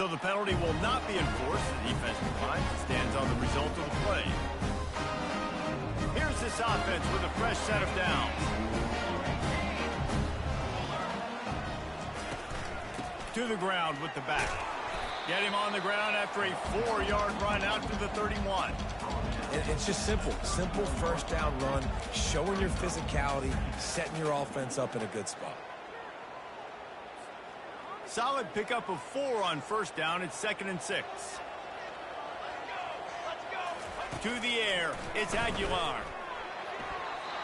So the penalty will not be enforced. The defensive line stands on the result of the play. Here's this offense with a fresh set of downs. To the ground with the back. Get him on the ground after a 4-yard run out to the 31. It's just simple. Simple first down run, showing your physicality, setting your offense up in a good spot. Solid pickup of 4 on first down. It's 2nd and 6. To the air, it's Aguilar.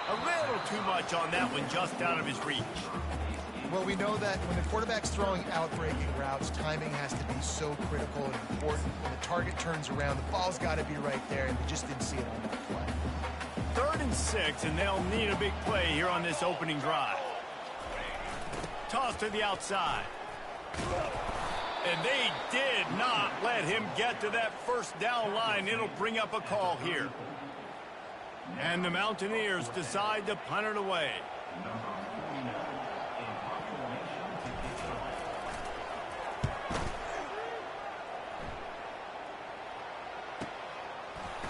A little too much on that one, just out of his reach. Well, we know that when the quarterback's throwing out-breaking routes, timing has to be so critical and important. When the target turns around, the ball's got to be right there, and we just didn't see it on that play. 3rd and 6, and they'll need a big play here on this opening drive. Toss to the outside. And they did not let him get to that first down line. It'll bring up a call here. And the Mountaineers decide to punt it away.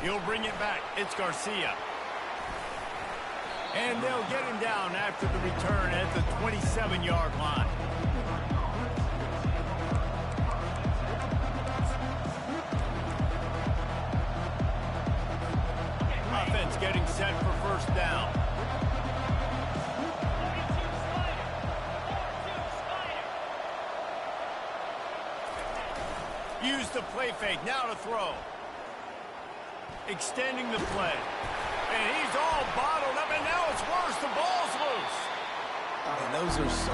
He'll bring it back. It's Garcia. And they'll get him down after the return at the 27-yard line. Offense getting set for first down. Use the play fake. Now to throw. Extending the play. And he's all bottled up, and now it's worse. The ball's loose. And those are so...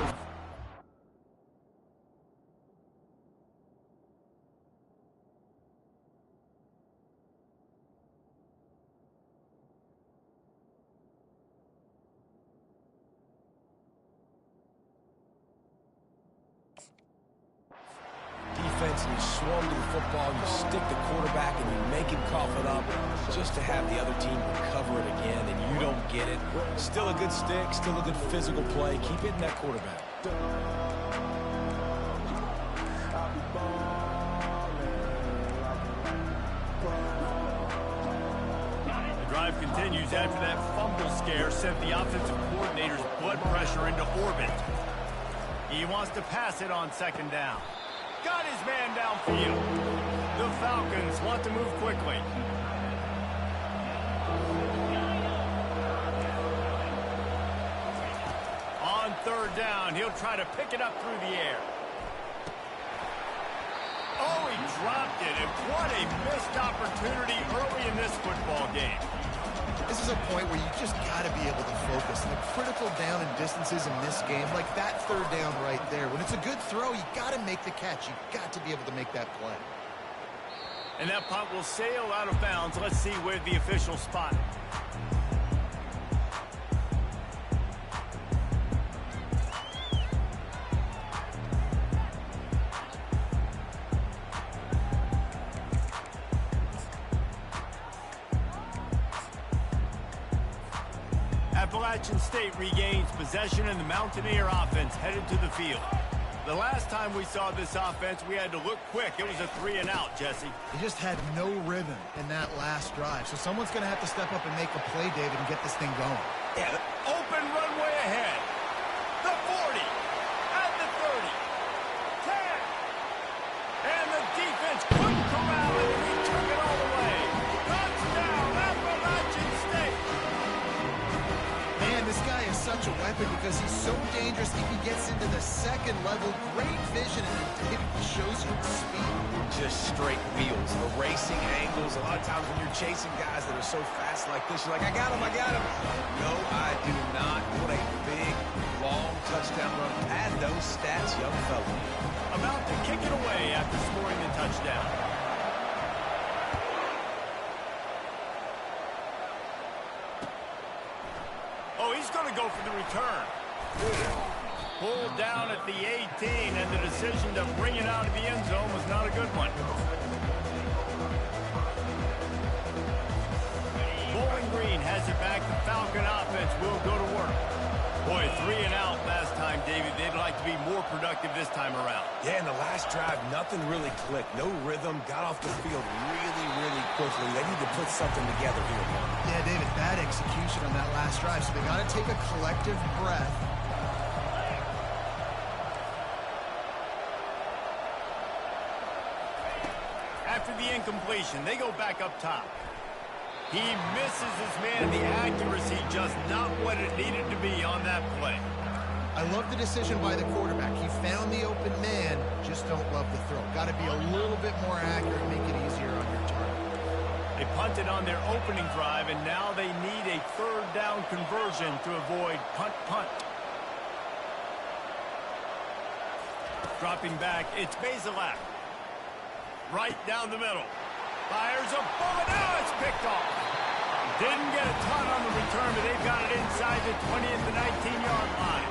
Defense, and you swung to the football, you stick the quarterback, and you make him cough it up just to have the other team recover it again, and you don't get it. Still a good stick, still a good physical play. Keep hitting that quarterback. The drive continues after that fumble scare sent the offensive coordinator's blood pressure into orbit. He wants to pass it on 2nd down. Got his man downfield. The Falcons want to move quickly. On 3rd down, he'll try to pick it up through the air. Oh, he dropped it, and what a missed opportunity early in this football game. This is a point where you just got to be able to focus. The critical down and distances in this game, like that 3rd down right there. When it's a good throw, you got to make the catch. You got to be able to make that play. And that punt will sail out of bounds. Let's see where the official spot it. Appalachian State regains possession, and the Mountaineer offense headed to the field. The last time we saw this offense, we had to look quick. It was a 3-and-out, Jesse. They just had no rhythm in that last drive. So someone's going to have to step up and make a play, David, and get this thing going. Yeah, open runway ahead. The 40, at the 30, 10. And the defense couldn't corral it, and he took it all the way. Touchdown, Appalachian State. Man, this guy is such a weapon because he's so dangerous. If he gets into the 2nd level, great vision, and David shows you speed. Just straight wheels, erasing angles. A lot of times when you're chasing guys that are so fast like this, you're like, I got him, I got him. No, I do not. What a big, long touchdown run. Pad those stats, young fella. About to kick it away after scoring the touchdown. Oh, he's going to go for the return. Pulled down at the 18, and the decision to bring it out of the end zone was not a good one. Bowling Green has it back. The Falcon offense will go to work. Boy, 3-and-out last time, David. They'd like to be more more productive this time around. Yeah, in the last drive, nothing really clicked. No rhythm, got off the field really, really quickly. They need to put something together here, Mark. Yeah, David, bad execution on that last drive, so they got to take a collective breath. After the incompletion, they go back up top. He misses his man, the accuracy just not what it needed to be on that play. I love the decision by the quarterback. He found the open man, just don't love the throw. Got to be a little bit more accurate, make it easier on your target. They punted on their opening drive, and now they need a third down conversion to avoid punt. Dropping back, it's Bazelak. Right down the middle. Fires a bullet. Now it's picked off. Didn't get a ton on the return, but they've got it inside the 20 at the 19-yard line.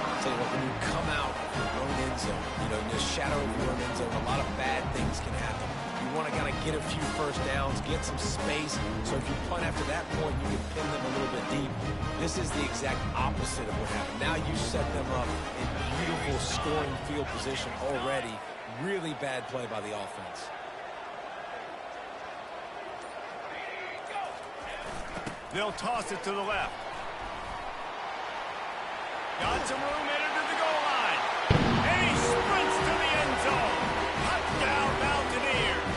I'll tell you what, when you come out of your own end zone, in the shadow of your own end zone, a lot of bad things can happen. You want to kind of get a few first downs, get some space, so if you punt after that point, you can pin them a little bit deep. This is the exact opposite of what happened. Now you set them up in beautiful scoring field position already. Really bad play by the offense. They'll toss it to the left. Got some room, headed to the goal line. And he sprints to the end zone. Touchdown, Mountaineers.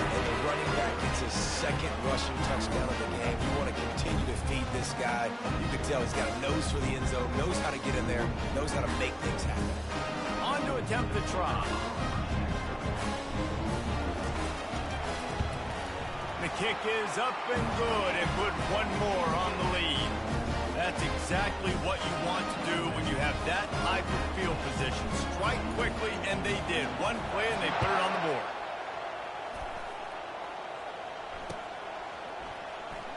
And the running back gets his second rushing touchdown of the game. You want to continue to feed this guy. You can tell he's got a nose for the end zone, knows how to get in there, knows how to make things happen. On to attempt the try. The kick is up and good and put one more on the lead. That's exactly what you want to do when you have that type of field position. Strike quickly, and they did. One play, and they put it on the board.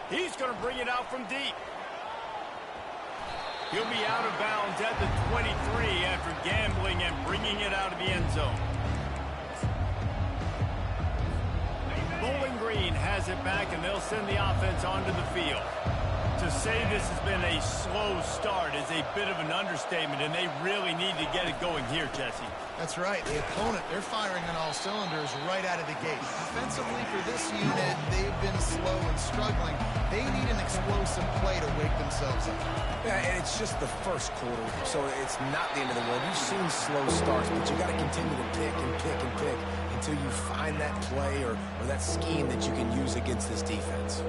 He's going to bring it out from deep. He'll be out of bounds at the 23 after gambling and bringing it out of the end zone. Bowling Green has it back, and they'll send the offense onto the field. To say this has been a slow start is a bit of an understatement, and they really need to get it going here, Jesse. That's right. The opponent, they're firing on all cylinders right out of the gate. Offensively for this unit, they've been slow and struggling. They need an explosive play to wake themselves up. Yeah, and it's just the first quarter, so it's not the end of the world. You've seen slow starts, but you got to continue to pick and pick and pick until you find that play or that scheme that you can use against this defense.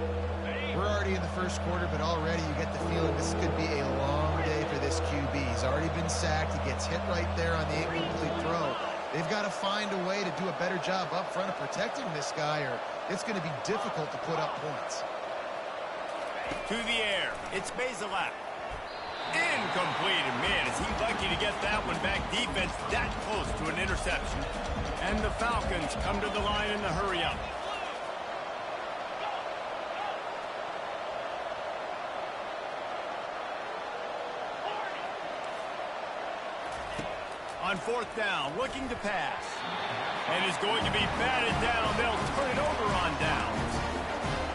We're already in the first quarter, but already you get the feeling this could be a long day for this QB. He's already been sacked. He gets hit right there on the incomplete throw. They've got to find a way to do a better job up front of protecting this guy, or it's going to be difficult to put up points. To the air. It's Bazelak. Incomplete. And man, is he lucky to get that one back. Defense that close to an interception. And the Falcons come to the line in the hurry-up. On fourth down, looking to pass. And is going to be batted down. They'll turn it over on downs.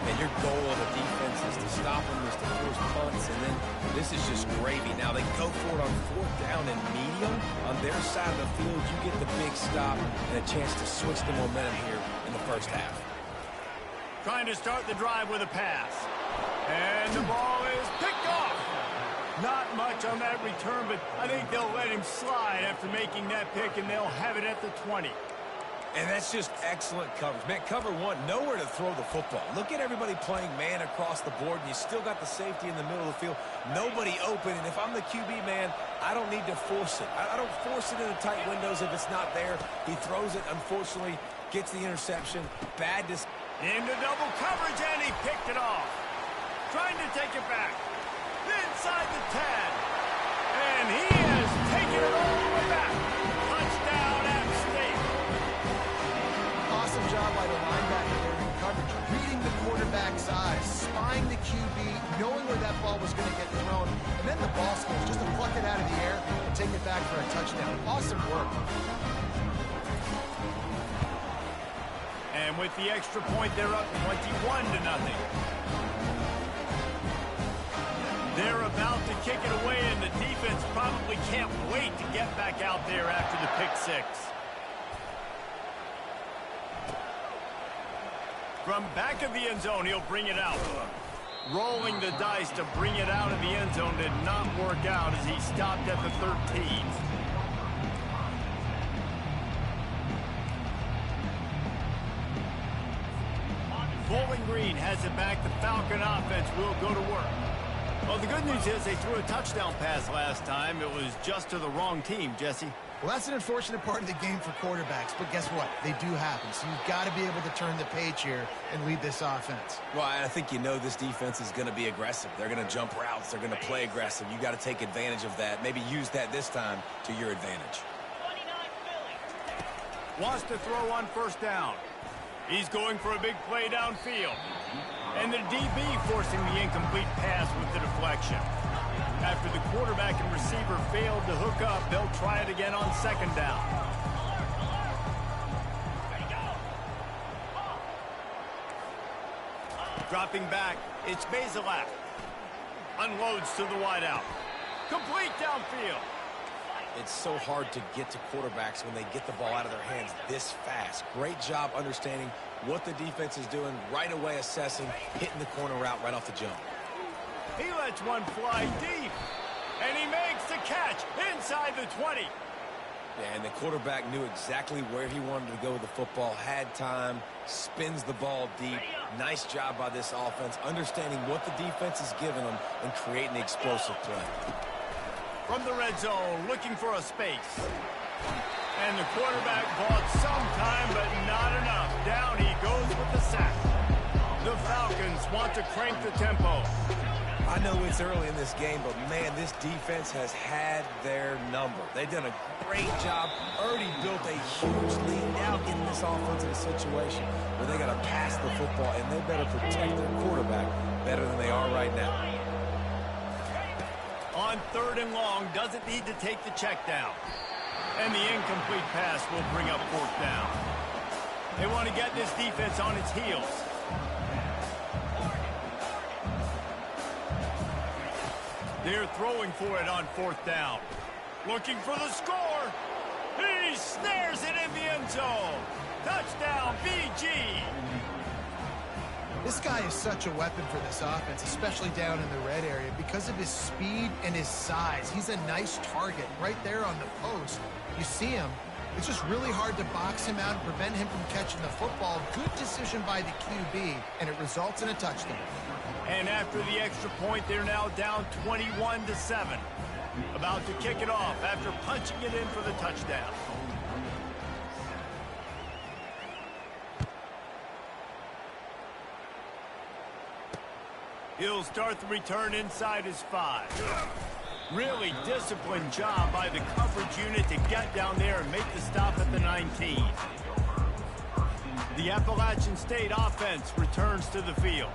And your goal of the defense is to stop them, is to force punts, and then this is just gravy. Now they go for it on fourth down and medium. On their side of the field, you get the big stop and a chance to switch the momentum here in the first half. Trying to start the drive with a pass. And the ball is picked off. Not much on that return, but I think they'll let him slide after making that pick, and they'll have it at the 20. And that's just excellent coverage. Man, cover one, nowhere to throw the football. Look at everybody playing man across the board, and you still got the safety in the middle of the field. Nobody open, and if I'm the QB, man, I don't need to force it. I don't force it in the tight windows if it's not there. He throws it, unfortunately, gets the interception. Bad decision. Into double coverage, and he picked it off. Trying to take it back. Inside the 10. And he has taken it all the way back. Touchdown, App State. Awesome job by the linebacker there in coverage. Reading the quarterback's eyes, spying the QB, knowing where that ball was going to get thrown, and then the ball skills just to pluck it out of the air and take it back for a touchdown. Awesome work. And with the extra point, they're up 21-0. They're about to kick it away, and the defense probably can't wait get back out there after the pick six. From back of the end zone, he'll bring it out. Rolling the dice to bring it out of the end zone did not work out as he stopped at the 13. Bowling Green has it back. The Falcon offense will go to work. Well, the good news is they threw a touchdown pass last time. It was just to the wrong team, Jesse. Well, that's an unfortunate part of the game for quarterbacks, but guess what? They do happen, so you've got to be able to turn the page here and lead this offense. Well, I think this defense is going to be aggressive. They're going to jump routes. They're going to play aggressive. You got to take advantage of that. Maybe use that this time to your advantage. Wants to throw on first down. He's going for a big play downfield. And the DB forcing the incomplete pass with the deflection. After the quarterback and receiver failed to hook up, they'll try it again on second down. Dropping back, it's Bazelak. Unloads to the wideout. Complete downfield. It's so hard to get to quarterbacks when they get the ball out of their hands this fast. Great job understanding what the defense is doing, right away assessing, hitting the corner route right off the jump. He lets one fly deep, and he makes the catch inside the 20. Yeah, and the quarterback knew exactly where he wanted to go with the football, had time, spins the ball deep. Nice job by this offense, understanding what the defense is giving them and creating the explosive play. From the red zone, looking for a space. And the quarterback bought some time, but not enough. Down he goes with the sack. The Falcons want to crank the tempo. I know it's early in this game, but, man, this defense has had their number. They've done a great job, already built a huge lead. Now in this offensive situation where they got to pass the football, and they better protect their quarterback better than they are right now. On third and long, doesn't need to take the check down. And the incomplete pass will bring up fourth down. They want to get this defense on its heels. They're throwing for it on fourth down. Looking for the score. He snares it in the end zone. Touchdown, BG. This guy is such a weapon for this offense, especially down in the red area, because of his speed and his size. He's a nice target right there on the post. You see him. It's just really hard to box him out and prevent him from catching the football. Good decision by the QB, and it results in a touchdown. And after the extra point, they're now down 21-7. About to kick it off after punching it in for the touchdown. He'll start the return inside his 5. Really disciplined job by the coverage unit to get down there and make the stop at the 19. The Appalachian State offense returns to the field.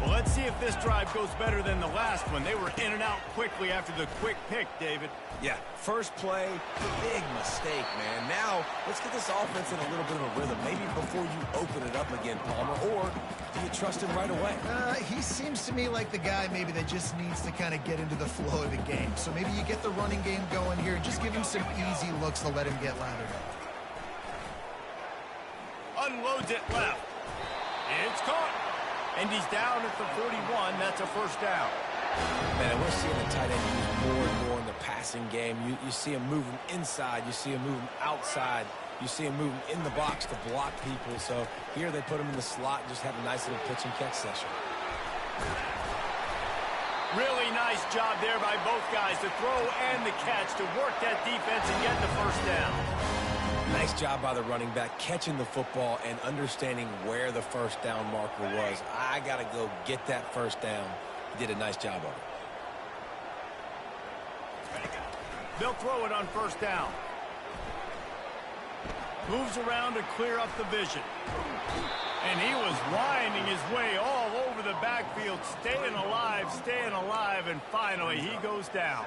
Well, let's see if this drive goes better than the last one. They were in and out quickly after the quick pick, David. Yeah, first play, big mistake, man. Now, let's get this offense in a little bit of a rhythm. Maybe before you open it up again, Palmer, or do you trust him right away? He seems to me like the guy maybe that just needs to kind of get into the flow of the game. So maybe you get the running game going here and just give him some easy looks to let him get lathered up. Unloads it left. It's caught. And he's down at the 41. That's a first down. Man, we're seeing the tight end used more and more in the passing game. You see him moving inside. You see him moving outside. You see him moving in the box to block people. So here they put him in the slot and just have a nice little pitch and catch session. Really nice job there by both guys to throw and the catch to work that defense and get the first down. Nice job by the running back, catching the football and understanding where the first down marker was. I got to go get that first down. He did a nice job of it. They'll throw it on first down. Moves around to clear up the vision. And he was winding his way all over the backfield, staying alive, and finally he goes down.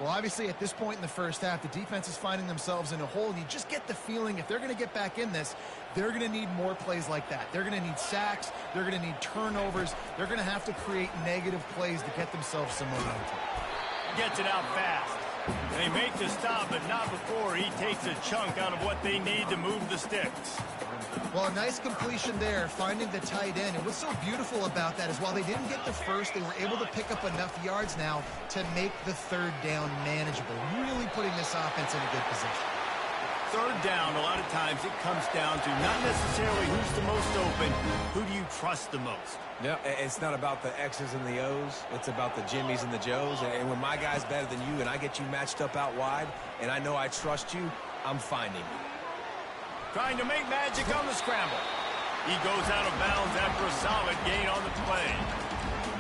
Well, obviously, at this point in the first half, the defense is finding themselves in a hole, and you just get the feeling if they're going to get back in this, they're going to need more plays like that. They're going to need sacks. They're going to need turnovers. They're going to have to create negative plays to get themselves some momentum. Gets it out fast. They make the stop, but not before he takes a chunk out of what they need to move the sticks. Well, a nice completion there, finding the tight end. And what's so beautiful about that is while they didn't get the first, they were able to pick up enough yards now to make the third down manageable, really putting this offense in a good position. Third down, a lot of times it comes down to not necessarily who's the most open, who do you trust the most? No, it's not about the X's and the O's. It's about the Jimmies and the Joes. And when my guy's better than you and I get you matched up out wide and I know I trust you, I'm finding you. Trying to make magic on the scramble. He goes out of bounds after a solid gain on the play.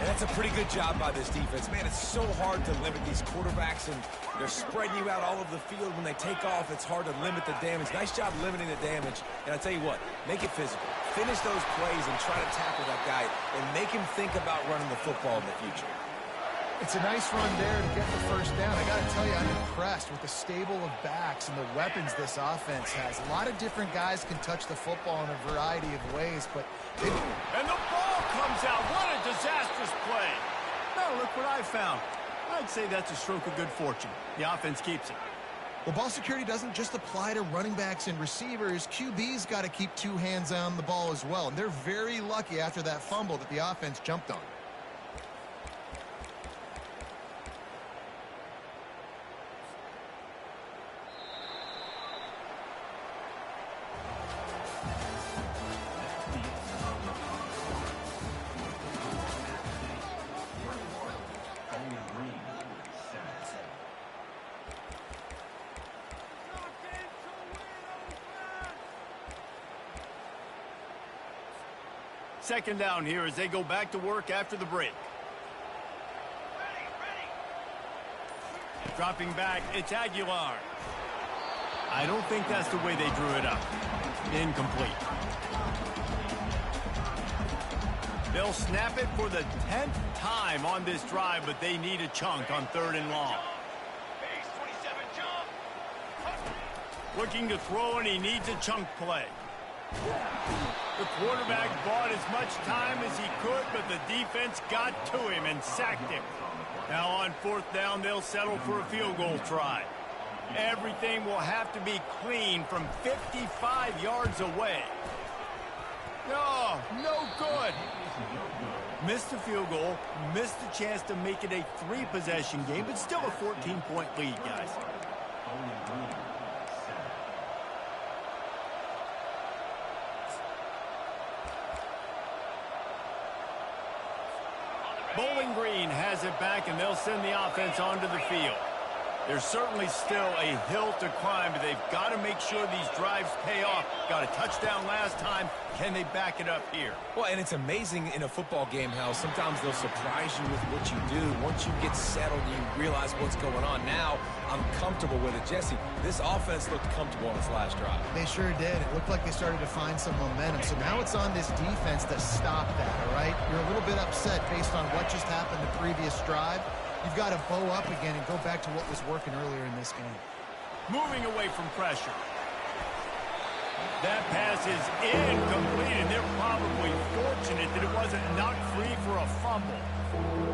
And that's a pretty good job by this defense. Man, it's so hard to limit these quarterbacks, and they're spreading you out all over the field. When they take off, it's hard to limit the damage. Nice job limiting the damage. And I tell you what, make it physical. Finish those plays and try to tackle that guy and make him think about running the football in the future. It's a nice run there to get the first down. I got to tell you, I'm impressed with the stable of backs and the weapons this offense has. A lot of different guys can touch the football in a variety of ways, but they... And the ball comes out. What a disastrous play. Oh, look what I found. I'd say that's a stroke of good fortune. The offense keeps it. Well, ball security doesn't just apply to running backs and receivers. QB's got to keep two hands on the ball as well, and they're very lucky after that fumble that the offense jumped on. Second down here as they go back to work after the break. Dropping back, it's Aguilar. I don't think that's the way they drew it up. Incomplete. They'll snap it for the 10th time on this drive, but they need a chunk on 3rd and long. Looking to throw, and he needs a chunk play. The quarterback bought as much time as he could, but the defense got to him and sacked him. Now on 4th down, they'll settle for a field goal try. Everything will have to be clean from 55 yards away. Oh, no good. Missed the field goal, missed the chance to make it a 3-possession game, but still a 14-point lead, guys. Bowling Green has it back, and they'll send the offense onto the field. There's certainly still a hill to climb, but they've got to make sure these drives pay off. Got a touchdown last time. Can they back it up here? Well, and it's amazing in a football game how sometimes they'll surprise you with what you do. Once you get settled, you realize what's going on. Now, I'm comfortable with it. Jesse, this offense looked comfortable on its last drive. They sure did. It looked like they started to find some momentum. So now it's on this defense to stop that, all right? You're a little bit upset based on what just happened the previous drive. You've got to bow up again and go back to what was working earlier in this game. Moving away from pressure. That pass is incomplete, and they're probably fortunate that it wasn't knocked free for a fumble.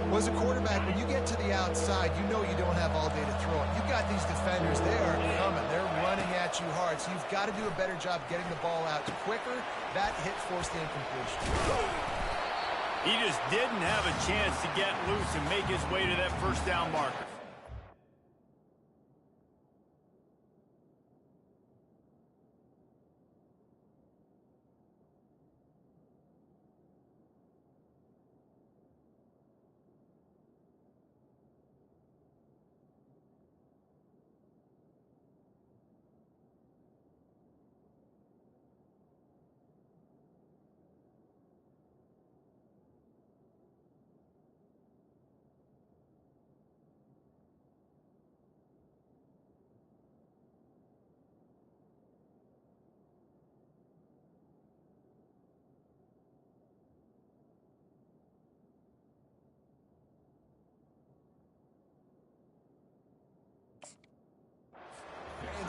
Well, as a quarterback, when you get to the outside, you know you don't have all day to throw it. You've got these defenders. They are coming. They're running at you hard, so you've got to do a better job getting the ball out quicker. That hit forced the incompletion. He just didn't have a chance to get loose and make his way to that first down marker.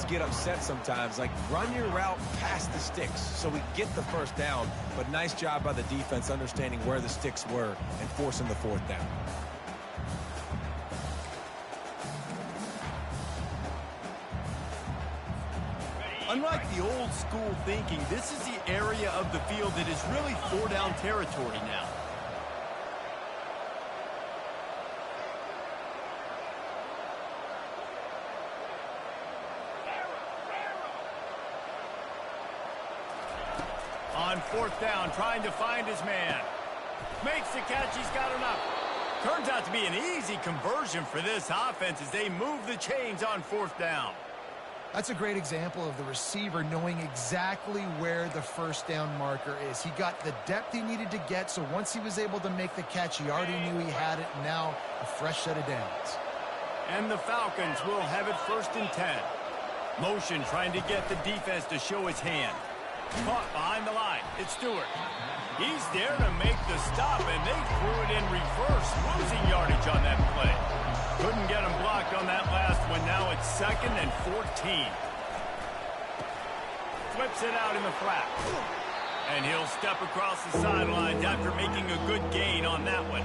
Get upset sometimes, like run your route past the sticks so we get the first down, but nice job by the defense understanding where the sticks were and forcing the 4th down. Unlike the old school thinking, this is the area of the field that is really four-down territory now. On fourth down, trying to find his man. Makes the catch, he's got enough. Turns out to be an easy conversion for this offense as they move the chains on fourth down. That's a great example of the receiver knowing exactly where the first down marker is. He got the depth he needed to get, so once he was able to make the catch, he already knew he had it, and now a fresh set of downs. And the Falcons will have it 1st and 10. Motion trying to get the defense to show his hand. Caught behind the line. It's Stewart. He's there to make the stop, and they threw it in reverse, losing yardage on that play. Couldn't get him blocked on that last one. Now it's 2nd and 14. Flips it out in the flat. And he'll step across the sidelines after making a good gain on that one.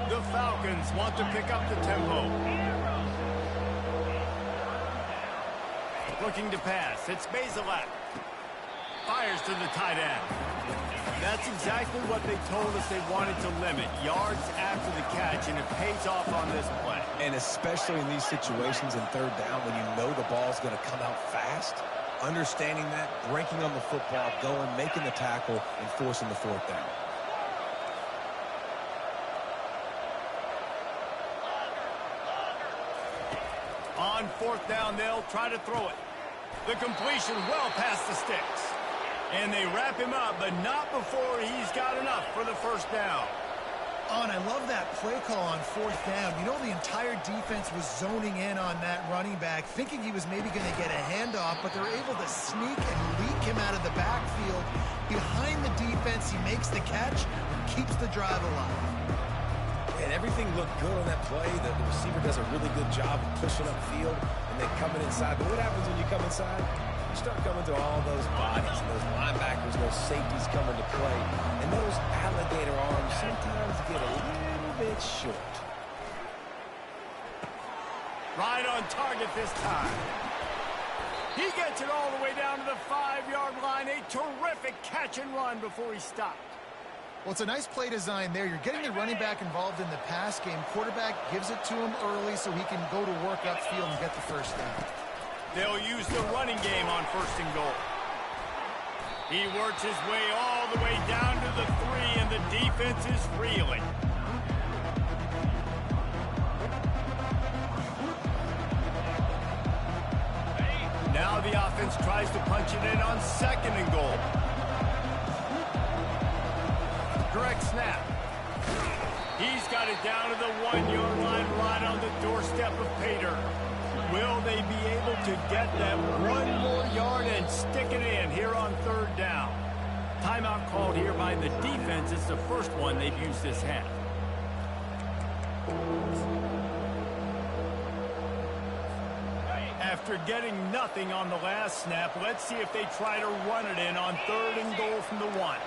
The Falcons want to pick up the tempo. Looking to pass. It's Bazelak. Fires to the tight end. That's exactly what they told us they wanted to limit. Yards after the catch, and it pays off on this play. And especially in these situations in third down when you know the ball's going to come out fast, understanding that, breaking on the football, going, making the tackle, and forcing the fourth down. On fourth down, they'll try to throw it. The completion well past the sticks. And they wrap him up, but not before he's got enough for the first down. Oh, and I love that play call on fourth down. You know, the entire defense was zoning in on that running back, thinking he was maybe going to get a handoff, but they're able to sneak and leak him out of the backfield. Behind the defense, he makes the catch and keeps the drive alive. And everything looked good on that play. The receiver does a really good job of pushing upfield and then coming inside. But what happens when you come inside? You start coming to all those bodies and those linebackers, those safeties coming to play. And those alligator arms sometimes get a little bit short. Right on target this time. He gets it all the way down to the 5-yard line. A terrific catch and run before he stopped. Well, it's a nice play design there. You're getting the running back involved in the pass game. Quarterback gives it to him early so he can go to work upfield and get the first down. They'll use the running game on 1st and goal. He works his way all the way down to the 3, and the defense is reeling. Now the offense tries to punch it in on 2nd and goal. Direct snap. He's got it down to the 1-yard line right on the doorstep of Pater. Will they be able to get that 1 more yard and stick it in here on 3rd down? Timeout called here by the defense. It's the first one they've used this half. After getting nothing on the last snap, let's see if they try to run it in on 3rd and goal from the 1.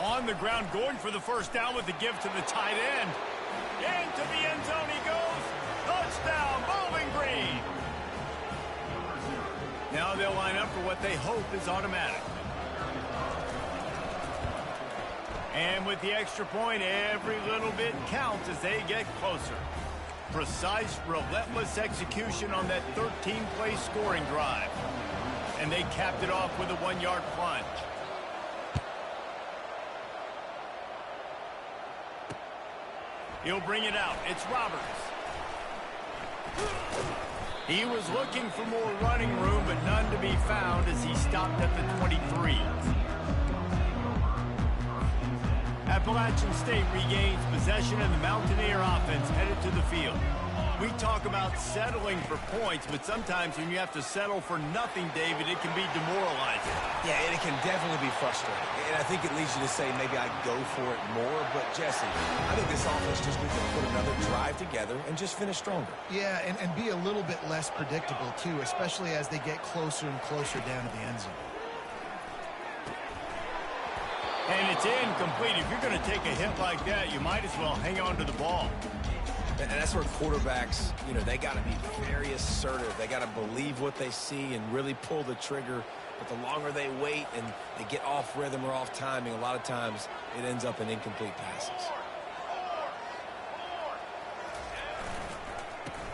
On the ground, going for the first down with the give to the tight end. Into the end zone he goes. Touchdown, Bowling Green. Now they'll line up for what they hope is automatic. And with the extra point, every little bit counts as they get closer. Precise, relentless execution on that 13-play scoring drive. And they capped it off with a 1-yard plunge. He'll bring it out. It's Roberts. He was looking for more running room, but none to be found as he stopped at the 23. Appalachian State regains possession, and the Mountaineer offense headed to the field. We talk about settling for points, but sometimes when you have to settle for nothing, David, it can be demoralizing. Yeah, and it can definitely be frustrating. And I think it leads you to say maybe I'd go for it more. But, Jesse, I think this offense just needs to put another drive together and just finish stronger. Yeah, and be a little bit less predictable, too, especially as they get closer and closer down to the end zone. And it's incomplete. If you're going to take a hit like that, you might as well hang on to the ball. And that's where quarterbacks, they got to be very assertive. They got to believe what they see and really pull the trigger. But the longer they wait and they get off rhythm or off timing, a lot of times it ends up in incomplete passes.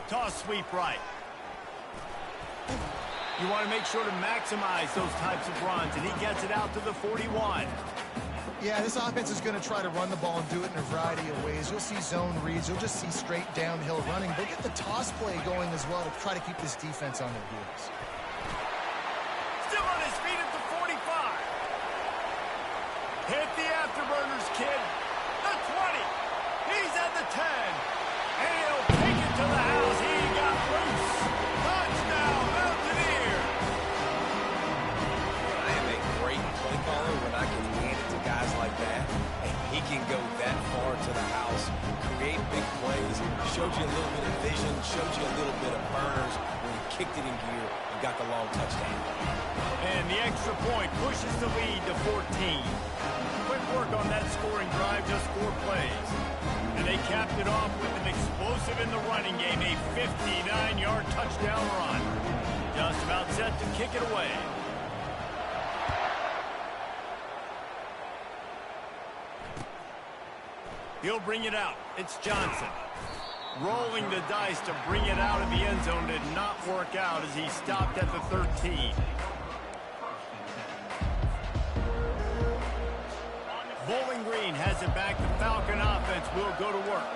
Toss sweep right. You want to make sure to maximize those types of runs, and he gets it out to the 41. Yeah, this offense is going to try to run the ball and do it in a variety of ways. You'll see zone reads. You'll just see straight downhill running. But get the toss play going as well to try to keep this defense on their heels. Still on his feet at the 45. Hit the afterburners, kid. The 20. He's at the 10. And he'll take it to the house. He got loose. Touchdown, Mountaineer. I am a great play caller when I can hand it to guys like that. And he can go that far to the house, create big plays, showed you a little bit of vision, showed you a little bit of burners when he kicked it in gear and got the long touchdown. And the extra point pushes the lead to 14. Quick work on that scoring drive, just 4 plays. And they capped it off with an explosive in the running game, a 59-yard touchdown run. Just about set to kick it away. He'll bring it out. It's Johnson. Rolling the dice to bring it out of the end zone did not work out as he stopped at the 13. Bowling Green has it back. The Falcon offense will go to work.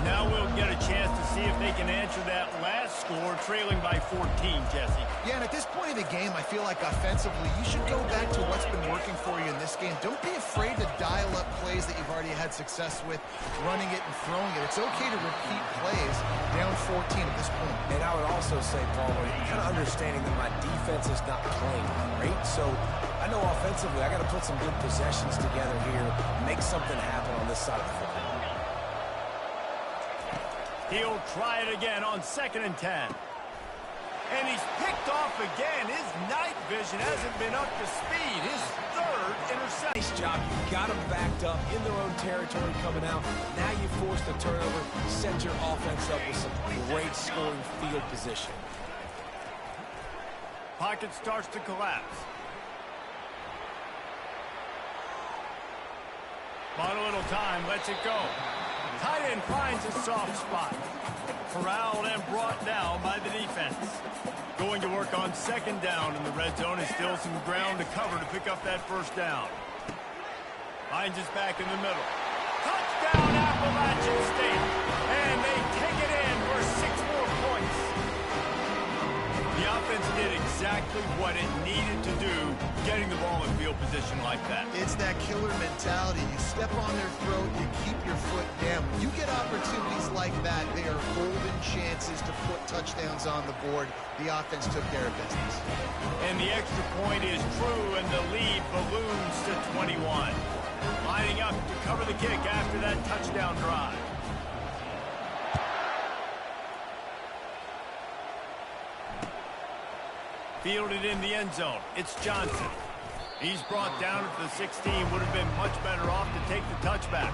Now we'll get a chance to see if they can answer that last score, trailing by 14, Jesse. Yeah, and at this point of the game, I feel like offensively, you should go back to what's been working for you in this game. Don't be afraid to dial up plays that you've already had success with, running it and throwing it. It's okay to repeat plays down 14 at this point. And I would also say, Paul, kind of understanding that my defense is not playing great, so I know offensively I got to put some good possessions together here, make something happen on this side of the football. He'll try it again on 2nd and 10. And he's picked off again. His night vision hasn't been up to speed. His 3rd interception. Nice job. You got them backed up in their own territory coming out. Now you force the turnover, set your offense up with some great scoring field position. Pocket starts to collapse. Bought a little time, lets it go. Tight end finds a soft spot. Corralled and brought down by the defense. Going to work on 2nd down in the red zone, and still some ground to cover to pick up that 1st down. Finds his back in the middle. Touchdown, Appalachian State. And they take it in for 6 more points. The offense did exactly what it needed to do, getting the ball in field position like that. It's that killer mentality. You step on their throat, you keep your foot down. When you get opportunities like that, they are golden chances to put touchdowns on the board. The offense took care of business. And the extra point is true, and the lead balloons to 21. Lining up to cover the kick after that touchdown drive. Fielded in the end zone. It's Johnson. He's brought down at the 16. Would have been much better off to take the touchback.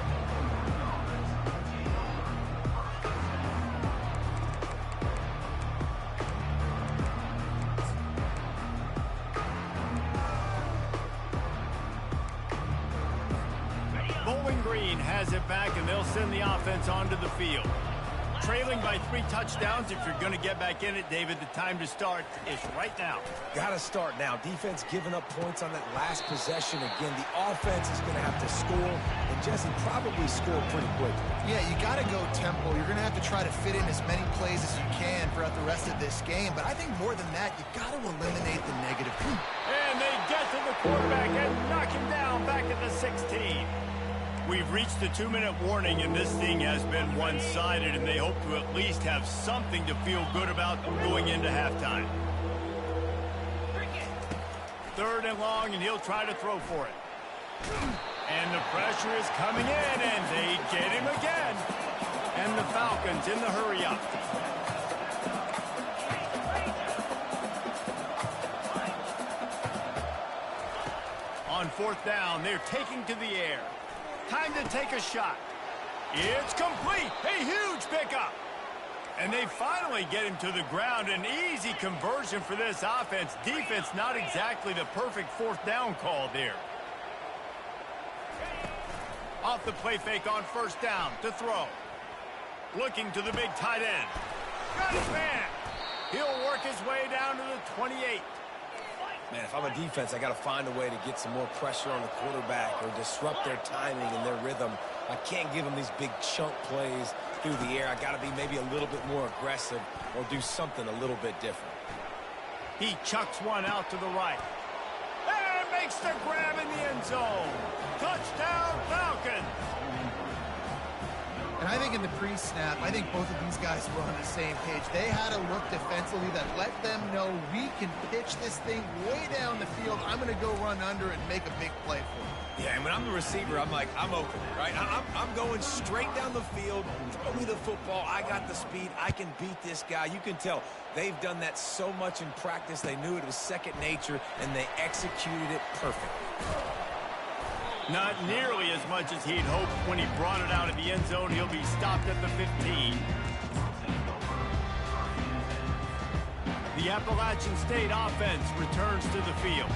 Bowling Green has it back, and they'll send the offense onto the field. Trailing by 3 touchdowns. If you're going to get back in it, David, the time to start is right now. Got to start now. Defense giving up points on that last possession. Again, the offense is going to have to score, and Jesse probably score pretty quickly. Yeah, you got to go tempo. You're going to have to try to fit in as many plays as you can throughout the rest of this game. But I think more than that, you got to eliminate the negative. And they get to the quarterback and knock him down back at the 16. We've reached the 2-minute warning, and this thing has been one-sided, and they hope to at least have something to feel good about going into halftime. 3rd and long, and he'll try to throw for it. And the pressure is coming in, and they get him again. And the Falcons in the hurry-up. On 4th down, they're taking to the air. Time to take a shot. It's complete. A huge pickup. And they finally get him to the ground. An easy conversion for this offense. Defense not exactly the perfect fourth down call there. Off the play fake on first down to throw. Looking to the big tight end. Got his man. He'll work his way down to the 28. Man, if I'm a defense, I got to find a way to get some more pressure on the quarterback or disrupt their timing and their rhythm. I can't give them these big chunk plays through the air. I got to be maybe a little bit more aggressive or do something a little bit different. He chucks one out to the right. And makes the grab in the end zone. Touchdown, Falcons. And I think in the pre-snap, I think both of these guys were on the same page. They had a look defensively that let them know we can pitch this thing way down the field. I'm going to go run under and make a big play for it. Yeah, and when I'm the receiver, I'm like, I'm open, right? I'm going straight down the field. Throw me the football. I got the speed. I can beat this guy. You can tell they've done that so much in practice. They knew it was second nature, and they executed it perfectly. Not nearly as much as he'd hoped when he brought it out of the end zone. He'll be stopped at the 15. The Appalachian State offense returns to the field.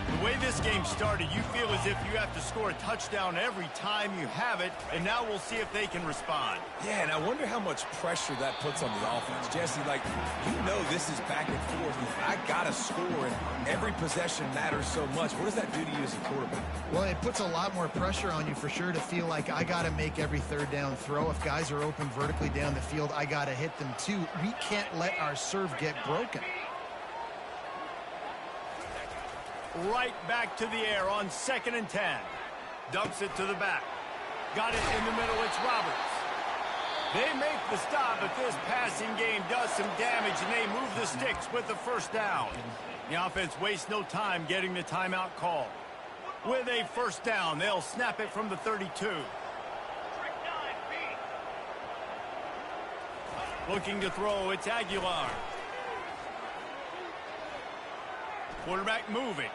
The way this game started, you feel as if you have to score a touchdown every time you have it, and now we'll see if they can respond. Yeah, and I wonder how much pressure that puts on the offense. Jesse, like, you know this is back and forth. I got to score, and every possession matters so much. What does that do to you as a quarterback? Well, it puts a lot more pressure on you for sure to feel like I got to make every third down throw. If guys are open vertically down the field, I got to hit them too. We can't let our serve get broken. Right back to the air on 2nd and 10. Dumps it to the back. Got it in the middle. It's Roberts. They make the stop, but this passing game does some damage, and they move the sticks with the first down. The offense wastes no time getting the timeout call. With a first down, they'll snap it from the 32. Looking to throw, it's Aguilar. Quarterback moving.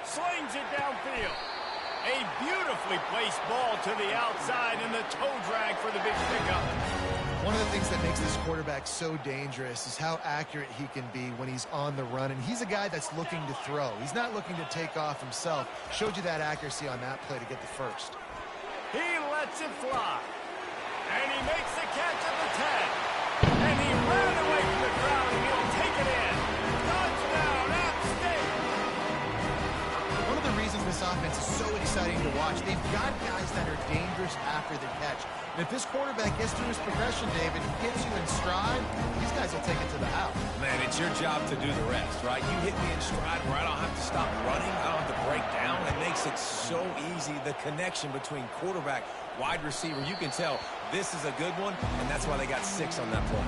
Slings it downfield. A beautifully placed ball to the outside, and the toe drag for the big pickup. One of the things that makes this quarterback so dangerous is how accurate he can be when he's on the run. And he's a guy that's looking to throw. He's not looking to take off himself. Showed you that accuracy on that play to get the first. He lets it fly. And he makes the catch at the 10. And he ran away from the crowd, and he'll take it in. Touchdown, App State. One of the reasons this offense is so exciting to watch, they've got guys that are dangerous after the catch. And if this quarterback gets through his progression, David, he gets you in stride, these guys will take it to the house. Man, it's your job to do the rest, right? You hit me in stride where I don't have to stop running. I don't have to break down. It makes it so easy. The connection between quarterback, wide receiver, you can tell this is a good one, and that's why they got 6 on that play.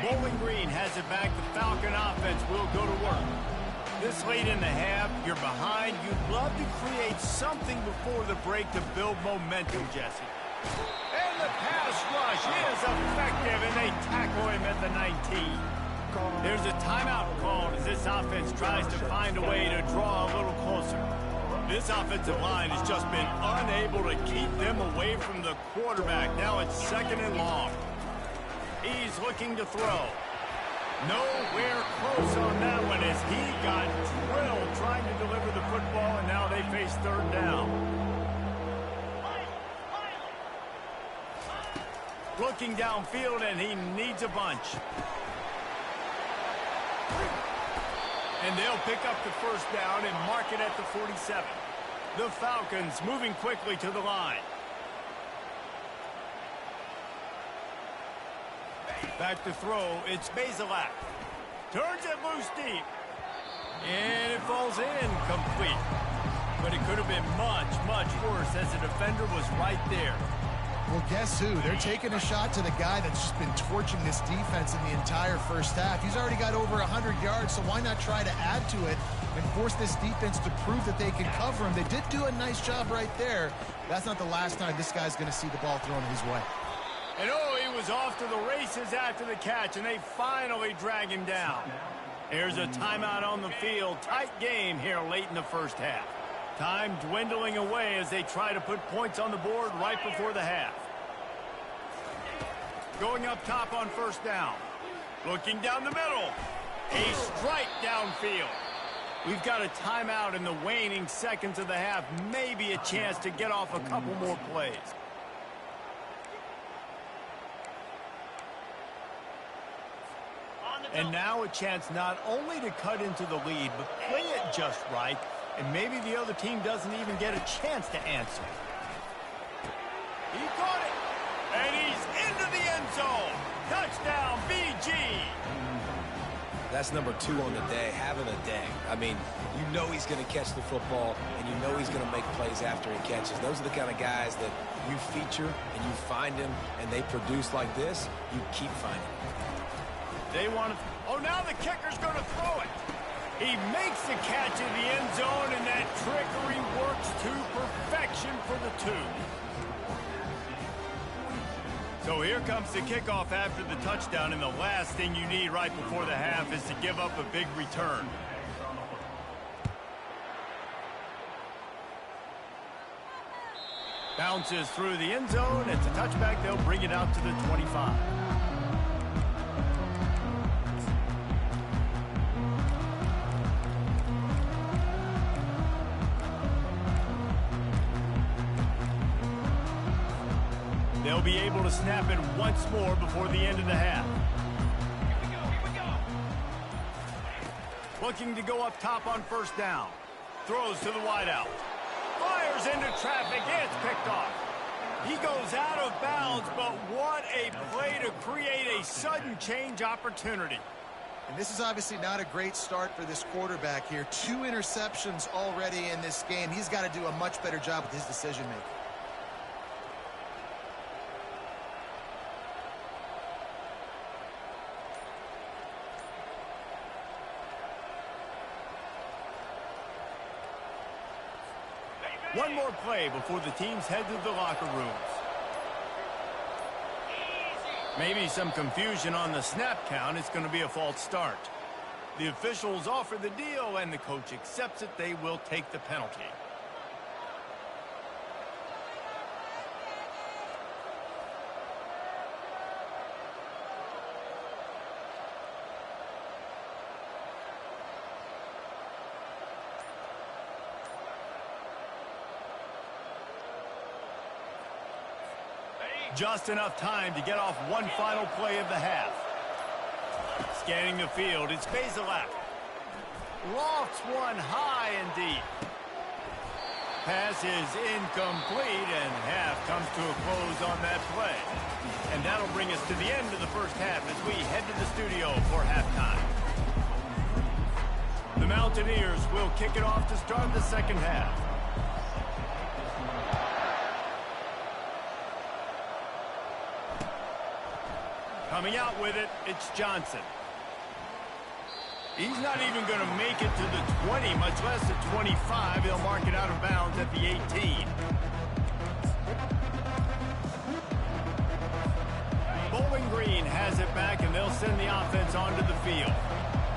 Bowling Green has it back. The Falcon offense will go to work. This late in the half, you're behind. You'd love to create something before the break to build momentum, Jesse. And the pass rush is effective, and they tackle him at the 19. There's a timeout called as this offense tries to find a way to draw a little closer. This offensive line has just been unable to keep them away from the quarterback. Now it's 2nd and long. He's looking to throw. Nowhere close on that one as he got drilled trying to deliver the football, and now they face 3rd down. Looking downfield, and he needs a bunch. And they'll pick up the first down and mark it at the 47. The Falcons moving quickly to the line. Back to throw, it's Bazelak. Turns it loose deep. And it falls in complete. But it could have been much, much worse as the defender was right there. Well, guess who? They're taking a shot to the guy that's just been torching this defense in the entire first half. He's already got over 100 yards, so why not try to add to it and force this defense to prove that they can cover him? They did do a nice job right there. That's not the last time this guy's going to see the ball thrown his way. And oh, he was off to the races after the catch, and they finally drag him down. Here's a timeout on the field. Tight game here late in the first half. Time dwindling away as they try to put points on the board right before the half. Going up top on first down. Looking down the middle. A strike downfield. We've got a timeout in the waning seconds of the half. Maybe a chance to get off a couple more plays. And now a chance not only to cut into the lead, but play it just right, and maybe the other team doesn't even get a chance to answer. He caught it, and he's into the end zone. Touchdown, BG. That's number 2 on the day, having a day. I mean, you know he's going to catch the football, and you know he's going to make plays after he catches. Those are the kind of guys that you feature, and you find him, and they produce like this, you keep finding them. They want to... Oh, now the kicker's going to throw it. He makes the catch in the end zone, and that trickery works to perfection for the 2. So here comes the kickoff after the touchdown, and the last thing you need right before the half is to give up a big return. Bounces through the end zone. It's a touchback. They'll bring it out to the 25. They'll be able to snap it once more before the end of the half. Here we go. Looking to go up top on first down. Throws to the wideout. Fires into traffic. It's picked off. He goes out of bounds, but what a play to create a sudden change opportunity. And this is obviously not a great start for this quarterback here. 2 interceptions already in this game. He's got to do a much better job with his decision-making. One more play before the teams head to the locker rooms. Maybe some confusion on the snap count. It's going to be a false start. The officials offer the deal, and the coach accepts it. They will take the penalty. Just enough time to get off one final play of the half. Scanning the field, it's Bazelak. Lofts one high and deep. Pass is incomplete, and half comes to a close on that play. And that'll bring us to the end of the first half as we head to the studio for halftime. The Mountaineers will kick it off to start the second half. Coming out with it, it's Johnson. He's not even going to make it to the 20, much less the 25. He'll mark it out of bounds at the 18. Bowling Green has it back, and they'll send the offense onto the field.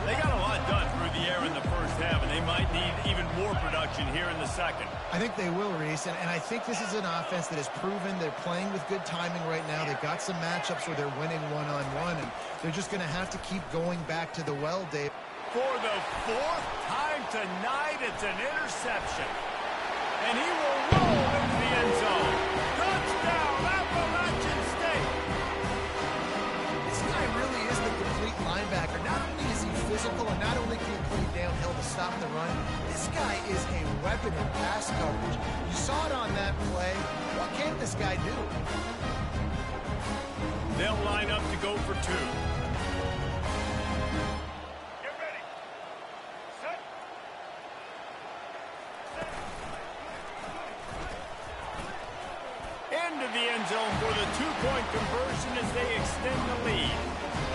They got a lot done through the air in the first half, and they might need even more production here in the second. I think they will, Reese, and I think this is an offense that has proven they're playing with good timing right now. They've got some matchups where they're winning one-on-one, and they're just going to have to keep going back to the well, Dave. For the 4th time tonight, it's an interception. And he will roll into the end zone. Touchdown, Appalachian State. This guy really is the complete linebacker. Not only is he physical, and not only can he play downhill to stop the run, this guy is a weapon in pass coverage. You saw it on that play. What can this guy do? They'll line up to go for 2. Into the end zone for the 2-point conversion as they extend the lead.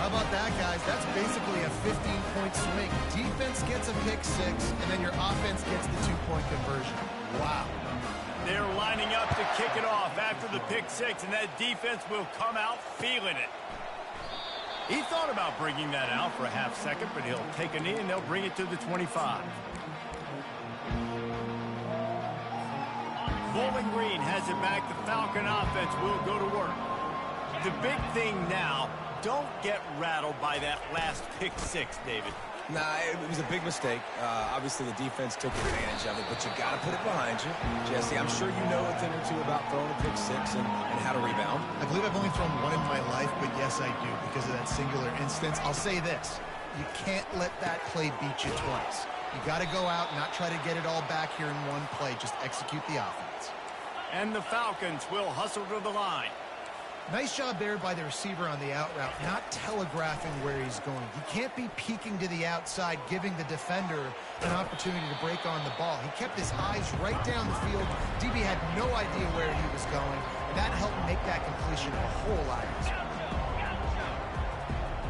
How about that, guys? That's basically a 15-point swing. Defense gets a pick 6, and then your offense gets the 2-point conversion. Wow. They're lining up to kick it off after the pick six, and that defense will come out feeling it. He thought about bringing that out for a half second, but he'll take a knee and they'll bring it to the 25. Bowling Green has it back. The Falcon offense will go to work. The big thing now, don't get rattled by that last pick six, David. Nah, it was a big mistake. Obviously, the defense took advantage of it, but you got to put it behind you. Jesse, I'm sure you know a thing or two about throwing a pick six and how to rebound. I believe I've only thrown one in my life, but yes, I do because of that singular instance. I'll say this. You can't let that play beat you twice. You got to go out and not try to get it all back here in one play. Just execute the offense. And the Falcons will hustle to the line. Nice job there by the receiver on the out route, not telegraphing where he's going. He can't be peeking to the outside, giving the defender an opportunity to break on the ball. He kept his eyes right down the field. DB had no idea where he was going, and that helped make that completion a whole lot easier.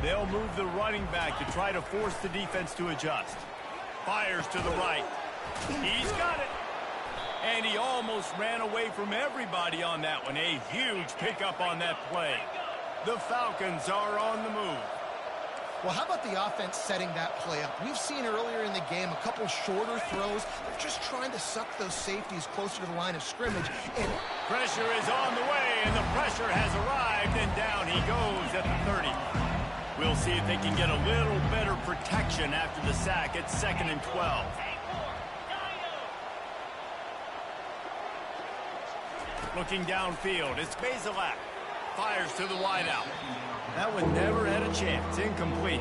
They'll move the running back to try to force the defense to adjust. Fires to the right. He's got it. And he almost ran away from everybody on that one. A huge pickup on that play. The Falcons are on the move. Well, how about the offense setting that play up? We've seen earlier in the game a couple shorter throws. They're just trying to suck those safeties closer to the line of scrimmage. And pressure is on the way, and the pressure has arrived, and down he goes at the 30. We'll see if they can get a little better protection after the sack at 2nd and 12. Looking downfield, it's Bazelak. Fires to the wideout. That one never had a chance. Incomplete.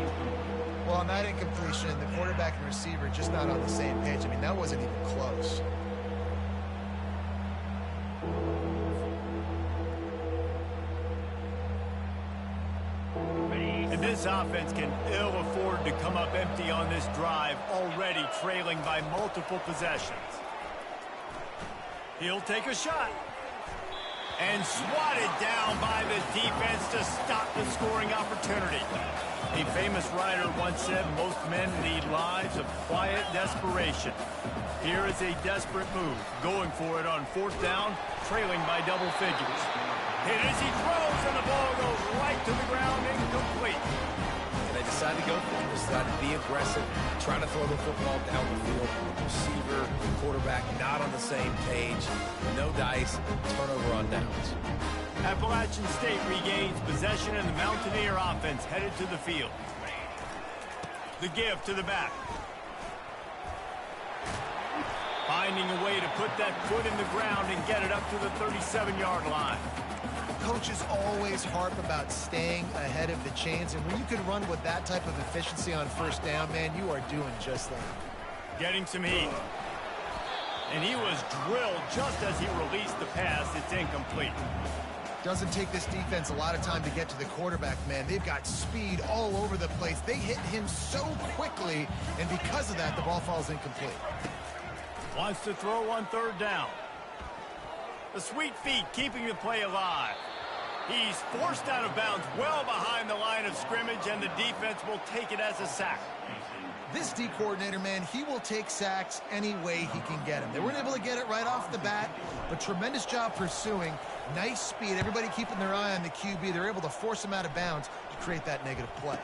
Well, on that incompletion, the quarterback and receiver just not on the same page. I mean, that wasn't even close. And this offense can ill afford to come up empty on this drive, already trailing by multiple possessions. He'll take a shot. And swatted down by the defense to stop the scoring opportunity. A famous writer once said most men lead lives of quiet desperation. Here is a desperate move, going for it on 4th down, trailing by double figures. Hit as he throws, and the ball goes right to the ground, incomplete. And they decided to go for it. They decided to be aggressive, trying to throw the football down the field. Receiver, quarterback, not on the same page. No dice, turnover on downs. Appalachian State regains possession, and the Mountaineer offense headed to the field. The give to the back. Finding a way to put that foot in the ground and get it up to the 37-yard line. Coaches always harp about staying ahead of the chains, and when you can run with that type of efficiency on 1st down, man, you are doing just that. Getting some heat. And he was drilled just as he released the pass. It's incomplete. Doesn't take this defense a lot of time to get to the quarterback, man. They've got speed all over the place. They hit him so quickly, and because of that, the ball falls incomplete. Wants to throw on 3rd down. The sweet feet keeping the play alive. He's forced out of bounds well behind the line of scrimmage, and the defense will take it as a sack. This D coordinator, man, he will take sacks any way he can get them. They weren't able to get it right off the bat, but tremendous job pursuing. Nice speed. Everybody keeping their eye on the QB. They're able to force him out of bounds to create that negative play.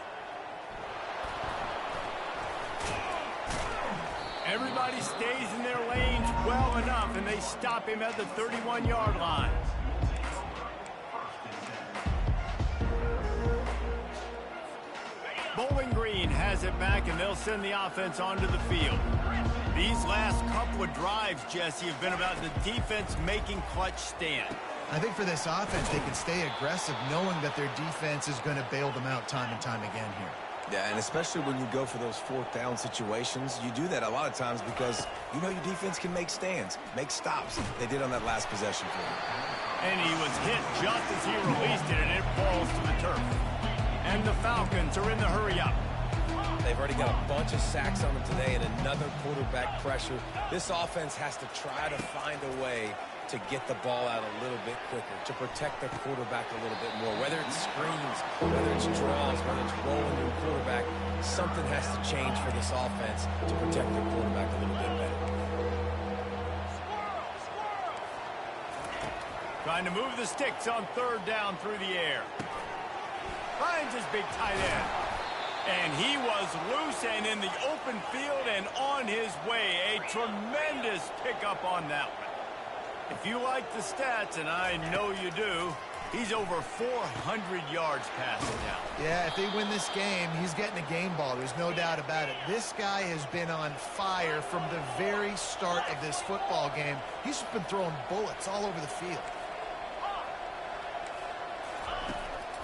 Everybody stays in their lanes well enough, and they stop him at the 31-yard line. Bowling Green has it back, and they'll send the offense onto the field. These last couple of drives, Jesse, have been about the defense making clutch stand. I think for this offense, they can stay aggressive knowing that their defense is going to bail them out time and time again here. Yeah, and especially when you go for those 4th down situations, you do that a lot of times because you know your defense can make stands, make stops. They did on that last possession for him. And he was hit just as he released it, and it falls to the turf. And the Falcons are in the hurry-up. They've already got a bunch of sacks on them today and another quarterback pressure. This offense has to try to find a way to get the ball out a little bit quicker, to protect the quarterback a little bit more. Whether it's screens, whether it's draws, whether it's rolling your quarterback, something has to change for this offense to protect the quarterback a little bit better. Trying to move the sticks on third down through the air. Finds his big tight end. And he was loose and in the open field and on his way. A tremendous pickup on that one. If you like the stats, and I know you do, he's over 400 yards passing now. Yeah, if they win this game, he's getting a game ball. There's no doubt about it. This guy has been on fire from the very start of this football game. He's just been throwing bullets all over the field.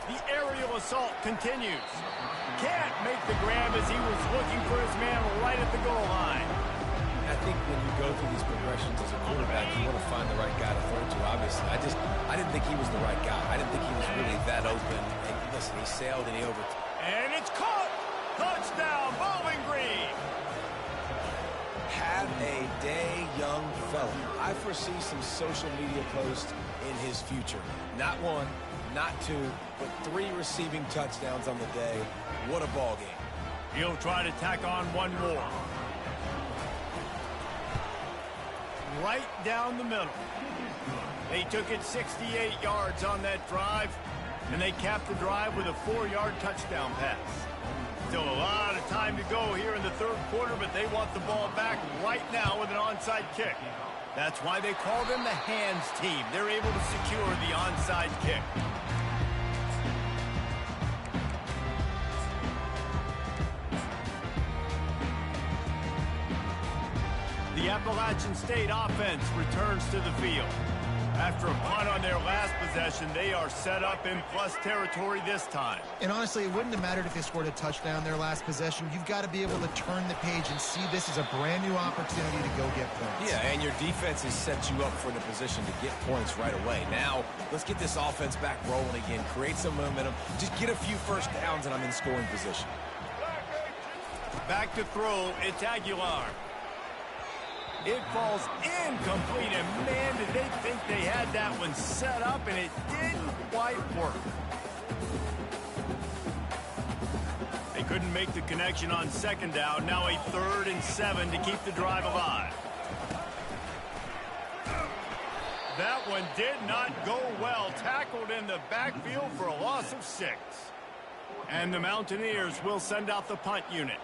The aerial assault continues. Can't make the grab as he was looking for his man right at the goal line. I think when you go through these progressions as a quarterback, you want to find the right guy to throw to, obviously. I didn't think he was the right guy. I didn't think he was really that open. And listen, he sailed and he And it's caught! Touchdown, Bowling Green! Have a day, young fella. I foresee some social media posts in his future. Not one, not two, but 3 receiving touchdowns on the day. What a ball game. He'll try to tack on one more. Right down the middle. They took it 68 yards on that drive, and they capped the drive with a 4-yard touchdown pass. Still a lot of time to go here in the third quarter, but they want the ball back right now with an onside kick. That's why they call them the hands team. They're able to secure the onside kick. The Appalachian State offense returns to the field. After a punt on their last possession, they are set up in plus territory this time. And honestly, it wouldn't have mattered if they scored a touchdown their last possession. You've got to be able to turn the page and see this as a brand new opportunity to go get points. Yeah, and your defense has set you up for the position to get points right away. Now, let's get this offense back rolling again, create some momentum, just get a few first downs, and I'm in scoring position. Back to throw, it's Aguilar. It falls incomplete, and man, did they think they had that one set up, and it didn't quite work. They couldn't make the connection on second down. Now a 3rd and 7 to keep the drive alive. That one did not go well. Tackled in the backfield for a loss of 6. And the Mountaineers will send out the punt unit.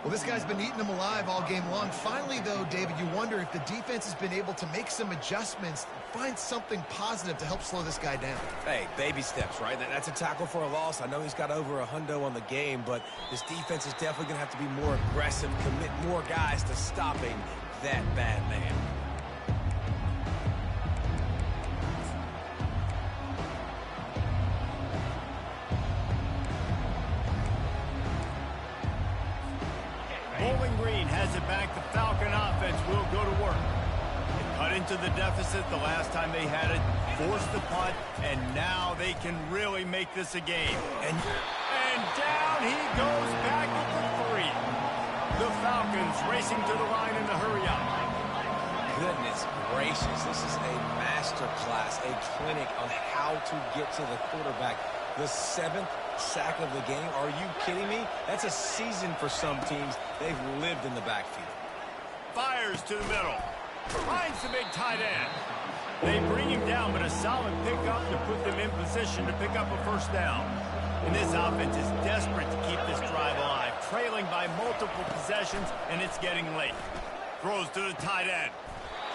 Well, this guy's been eating them alive all game long. Finally, though, David, you wonder if the defense has been able to make some adjustments, find something positive to help slow this guy down. Hey, baby steps, right? That's a tackle for a loss. I know he's got over $100 on the game, but this defense is definitely going to have to be more aggressive, commit more guys to stopping that bad man. Bowling Green has it back. The Falcon offense will go to work. They cut into the deficit the last time they had it, forced the punt, and now they can really make this a game. And down he goes back at the 3. The Falcons racing to the line in the hurry-up. Goodness gracious, this is a master class, a clinic on how to get to the quarterback. The 7th sack of the game. Are you kidding me? That's a season for some teams. They've lived in the backfield. Fires to the middle. Finds the big tight end. They bring him down, but a solid pickup to put them in position to pick up a first down. And this offense is desperate to keep this drive alive, trailing by multiple possessions, and it's getting late. Throws to the tight end.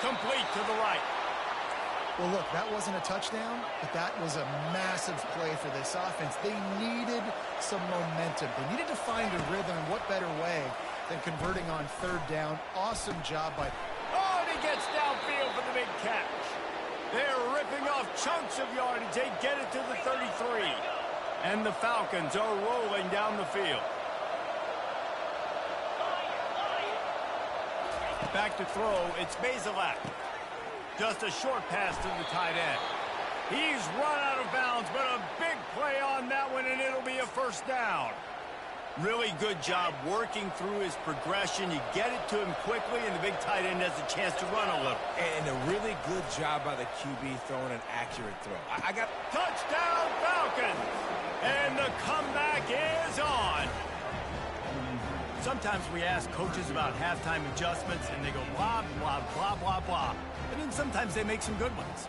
Complete to the right. Well, look, that wasn't a touchdown, but that was a massive play for this offense. They needed some momentum. They needed to find a rhythm, and what better way than converting on 3rd down. Awesome job by... Oh, and he gets downfield for the big catch. They're ripping off chunks of yardage. They get it to the 33. And the Falcons are rolling down the field. Back to throw, it's Bazelak. Just a short pass to the tight end. He's run out of bounds, but a big play on that one, and it'll be a first down. Really good job working through his progression. You get it to him quickly, and the big tight end has a chance to run a little. And a really good job by the QB throwing an accurate throw. I got... Touchdown, Falcons! And the comeback is on. Sometimes we ask coaches about halftime adjustments, and they go blah, blah, blah, blah, blah. And then sometimes they make some good ones.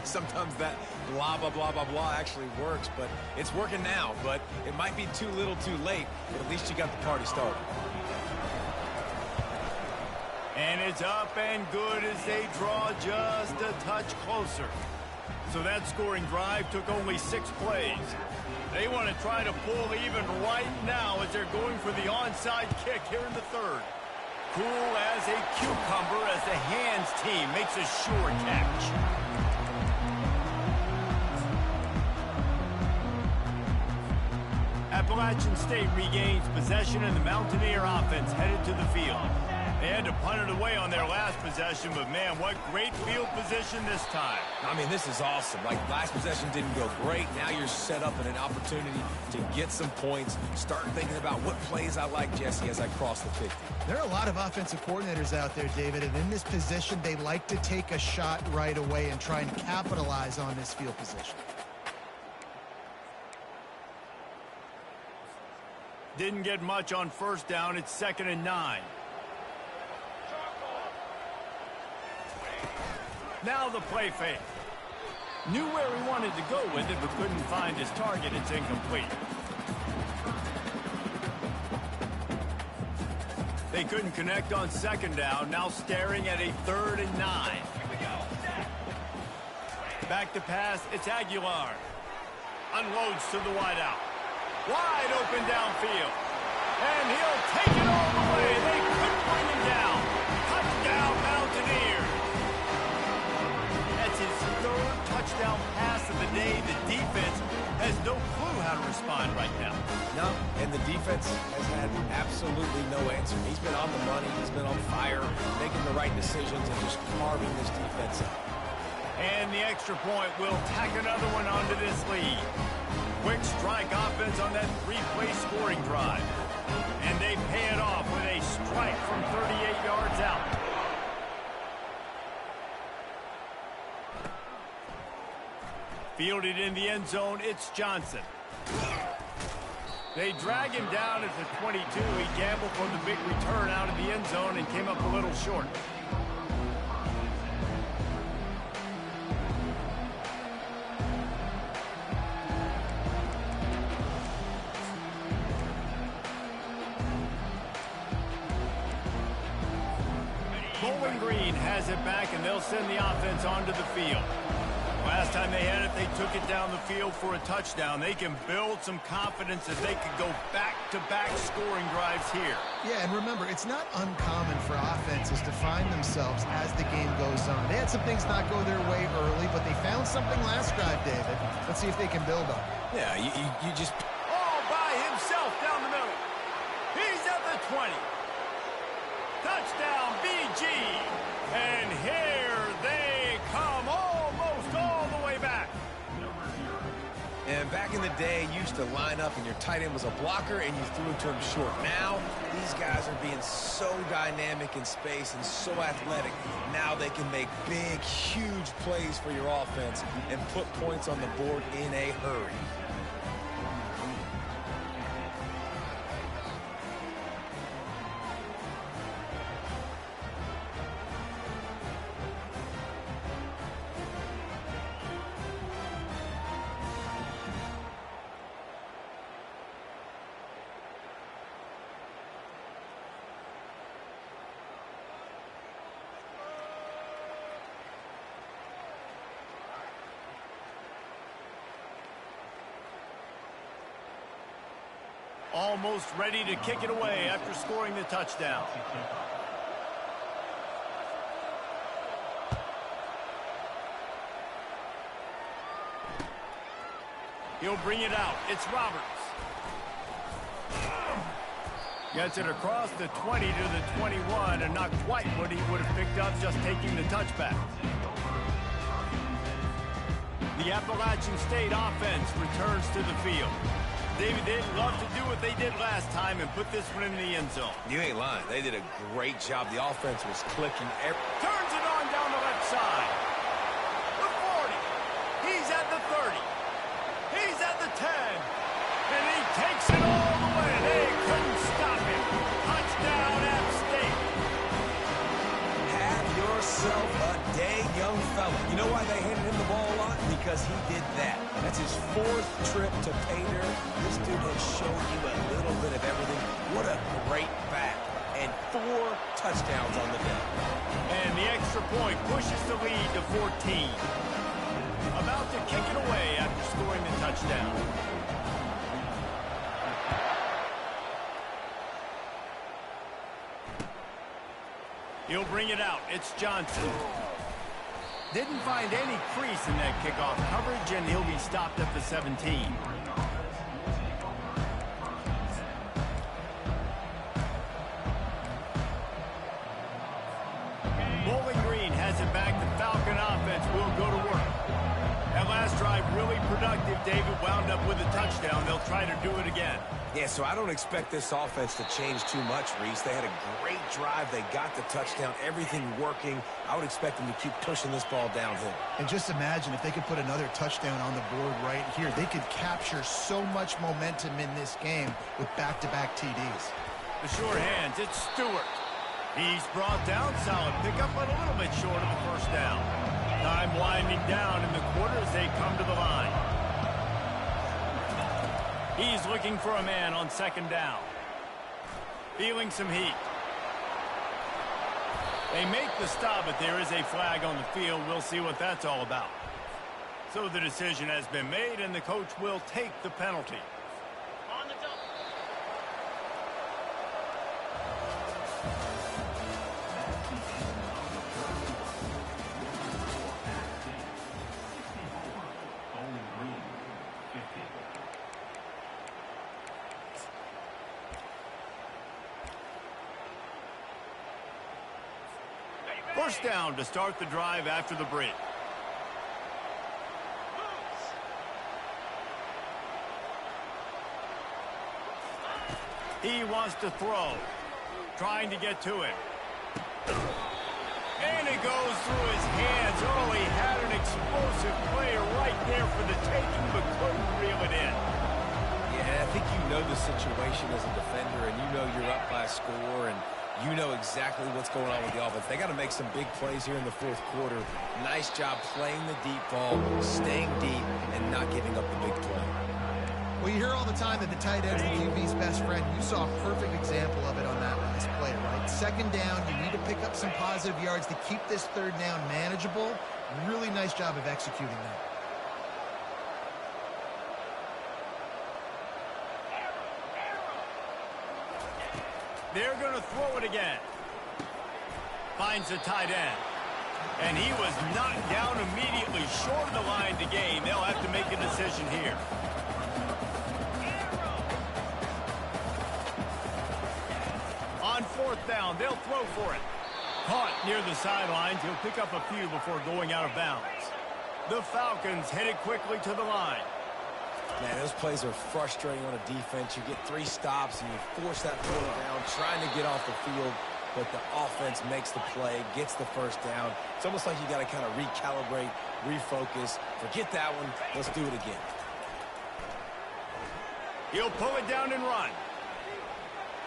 Sometimes that blah, blah, blah, blah, blah actually works, but it's working now. But it might be too little too late, but at least you got the party started. And it's up and good as they draw just a touch closer. So that scoring drive took only 6 plays. They want to try to pull even right now as they're going for the onside kick here in the third. Cool as a cucumber as the hands team makes a sure catch. Appalachian State regains possession and the Mountaineer offense headed to the field. They had to punt it away on their last possession, but man, what great field position this time. I mean, this is awesome. Like, last possession didn't go great. Now you're set up in an opportunity to get some points. Start thinking about what plays I like, Jesse, as I cross the 50. There are a lot of offensive coordinators out there, David, and in this position, they like to take a shot right away and try and capitalize on this field position. Didn't get much on first down. It's 2nd and 9. Now the play fake. Knew where he wanted to go with it, but couldn't find his target. It's incomplete. They couldn't connect on 2nd down. Now staring at a 3rd and 9. Back to pass. It's Aguilar. Unloads to the wideout. Wide open downfield. And he'll take it all the way. They couldn't bring him down. Touchdown, Mountaineers. That's his 3rd touchdown pass of the day. The defense has no clue how to respond right now. No, and the defense has had absolutely no answer. He's been on the money. He's been on fire, making the right decisions and just carving this defense up. And the extra point will tack another one onto this lead. Quick strike offense on that 3-play scoring drive. And they pay it off with a strike from 38 yards out. Fielded in the end zone, it's Johnson. They drag him down at the 22. He gambled for the big return out of the end zone and came up a little short. Bowling Green has it back, and they'll send the offense onto the field. Last time they had it, they took it down the field for a touchdown. They can build some confidence as they could go back-to-back scoring drives here. Yeah, and remember, it's not uncommon for offenses to find themselves as the game goes on. They had some things not go their way early, but they found something last drive, David. Let's see if they can build on it. Yeah, you just... All by himself down the middle. He's at the 20. Touchdown, BG. And here they come, almost all the way back. And back in the day, you used to line up and your tight end was a blocker and you threw it to him short. Now, these guys are being so dynamic in space and so athletic. Now they can make big, huge plays for your offense and put points on the board in a hurry. Almost ready to kick it away after scoring the touchdown. He'll bring it out. It's Roberts. Gets it across the 20 to the 21 and not quite what he would have picked up just taking the touchback. The Appalachian State offense returns to the field. David, they'd love to do what they did last time and put this one in the end zone. You ain't lying. They did a great job. The offense was clicking. Turns it on down the left side. The 40. He's at the 30. He's at the 10. And he takes it all the way. They couldn't stop him. fella. You know why they handed him the ball a lot? Because he did that. That's his 4th trip to pay dirt. This dude has shown you a little bit of everything. What a great back. And 4 touchdowns on the day. And the extra point pushes the lead to 14. About to kick it away after scoring the touchdown. He'll bring it out. It's Johnson. Didn't find any crease in that kickoff coverage, and he'll be stopped at the 17. Bowling Green has it back. The Falcon offense will go to work. That last drive really productive. David wound up with a touchdown. They'll try to do it again. Yeah, so I don't expect this offense to change too much, Reese. They had a great drive. They got the touchdown. Everything working. I would expect them to keep pushing this ball downhill. And just imagine if they could put another touchdown on the board right here. They could capture so much momentum in this game with back-to-back TDs. The sure hands, it's Stewart. He's brought down. Solid pickup, but a little bit short of the first down. Time winding down in the quarter as they come to the line. He's looking for a man on 2nd down. Feeling some heat. They make the stop, but there is a flag on the field. We'll see what that's all about. So the decision has been made, and the coach will take the penalty. On the double. First down to start the drive after the break. He wants to throw. Trying to get to him. And it goes through his hands. Oh, he had an explosive player right there for the taking, but couldn't reel it in. Yeah, I think you know the situation as a defender, and you know you're up by a score, and you know exactly what's going on with the offense. They got to make some big plays here in the 4th quarter. Nice job playing the deep ball, staying deep, and not giving up the big play. Well, you hear all the time that the tight end's the QB's best friend. You saw a perfect example of it on that last play, right? 2nd down, you need to pick up some positive yards to keep this 3rd down manageable. Really nice job of executing that. They're going to throw it again. Finds the tight end. And he was knocked down immediately short of the line to gain. They'll have to make a decision here. On 4th down, they'll throw for it. Caught near the sidelines. He'll pick up a few before going out of bounds. The Falcons headed quickly to the line. Man, those plays are frustrating on a defense. You get 3 stops and you force that ball down, trying to get off the field, but the offense makes the play, gets the 1st down. It's almost like you got to kind of recalibrate, refocus. Forget that one. Let's do it again. He'll pull it down and run.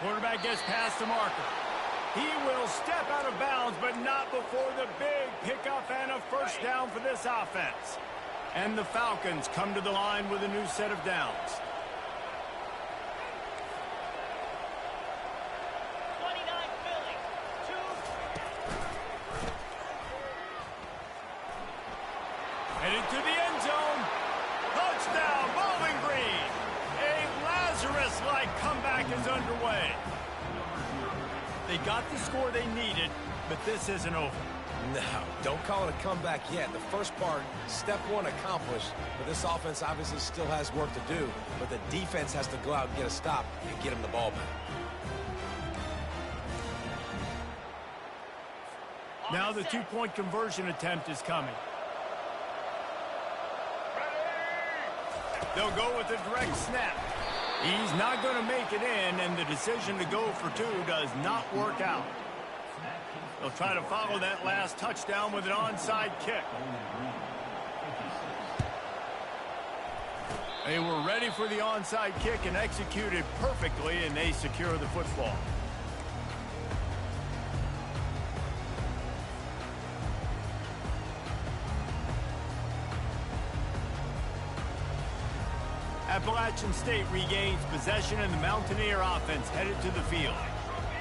Quarterback gets past the marker. He will step out of bounds, but not before the big pickup and a 1st down for this offense. And the Falcons come to the line with a new set of downs. 29 Philly, 2. Headed to the end zone. Touchdown, Bowling Green. A Lazarus-like comeback is underway. They got the score they needed, but this isn't over. No, don't call it a comeback yet. The first part, step 1 accomplished, but this offense obviously still has work to do, but the defense has to go out and get a stop and get him the ball back. Now the 2-point conversion attempt is coming. They'll go with a direct snap. He's not going to make it in, and the decision to go for 2 does not work out. They'll try to follow that last touchdown with an onside kick. They were ready for the onside kick and executed perfectly, and they secure the football. Appalachian State regains possession and the Mountaineer offense headed to the field.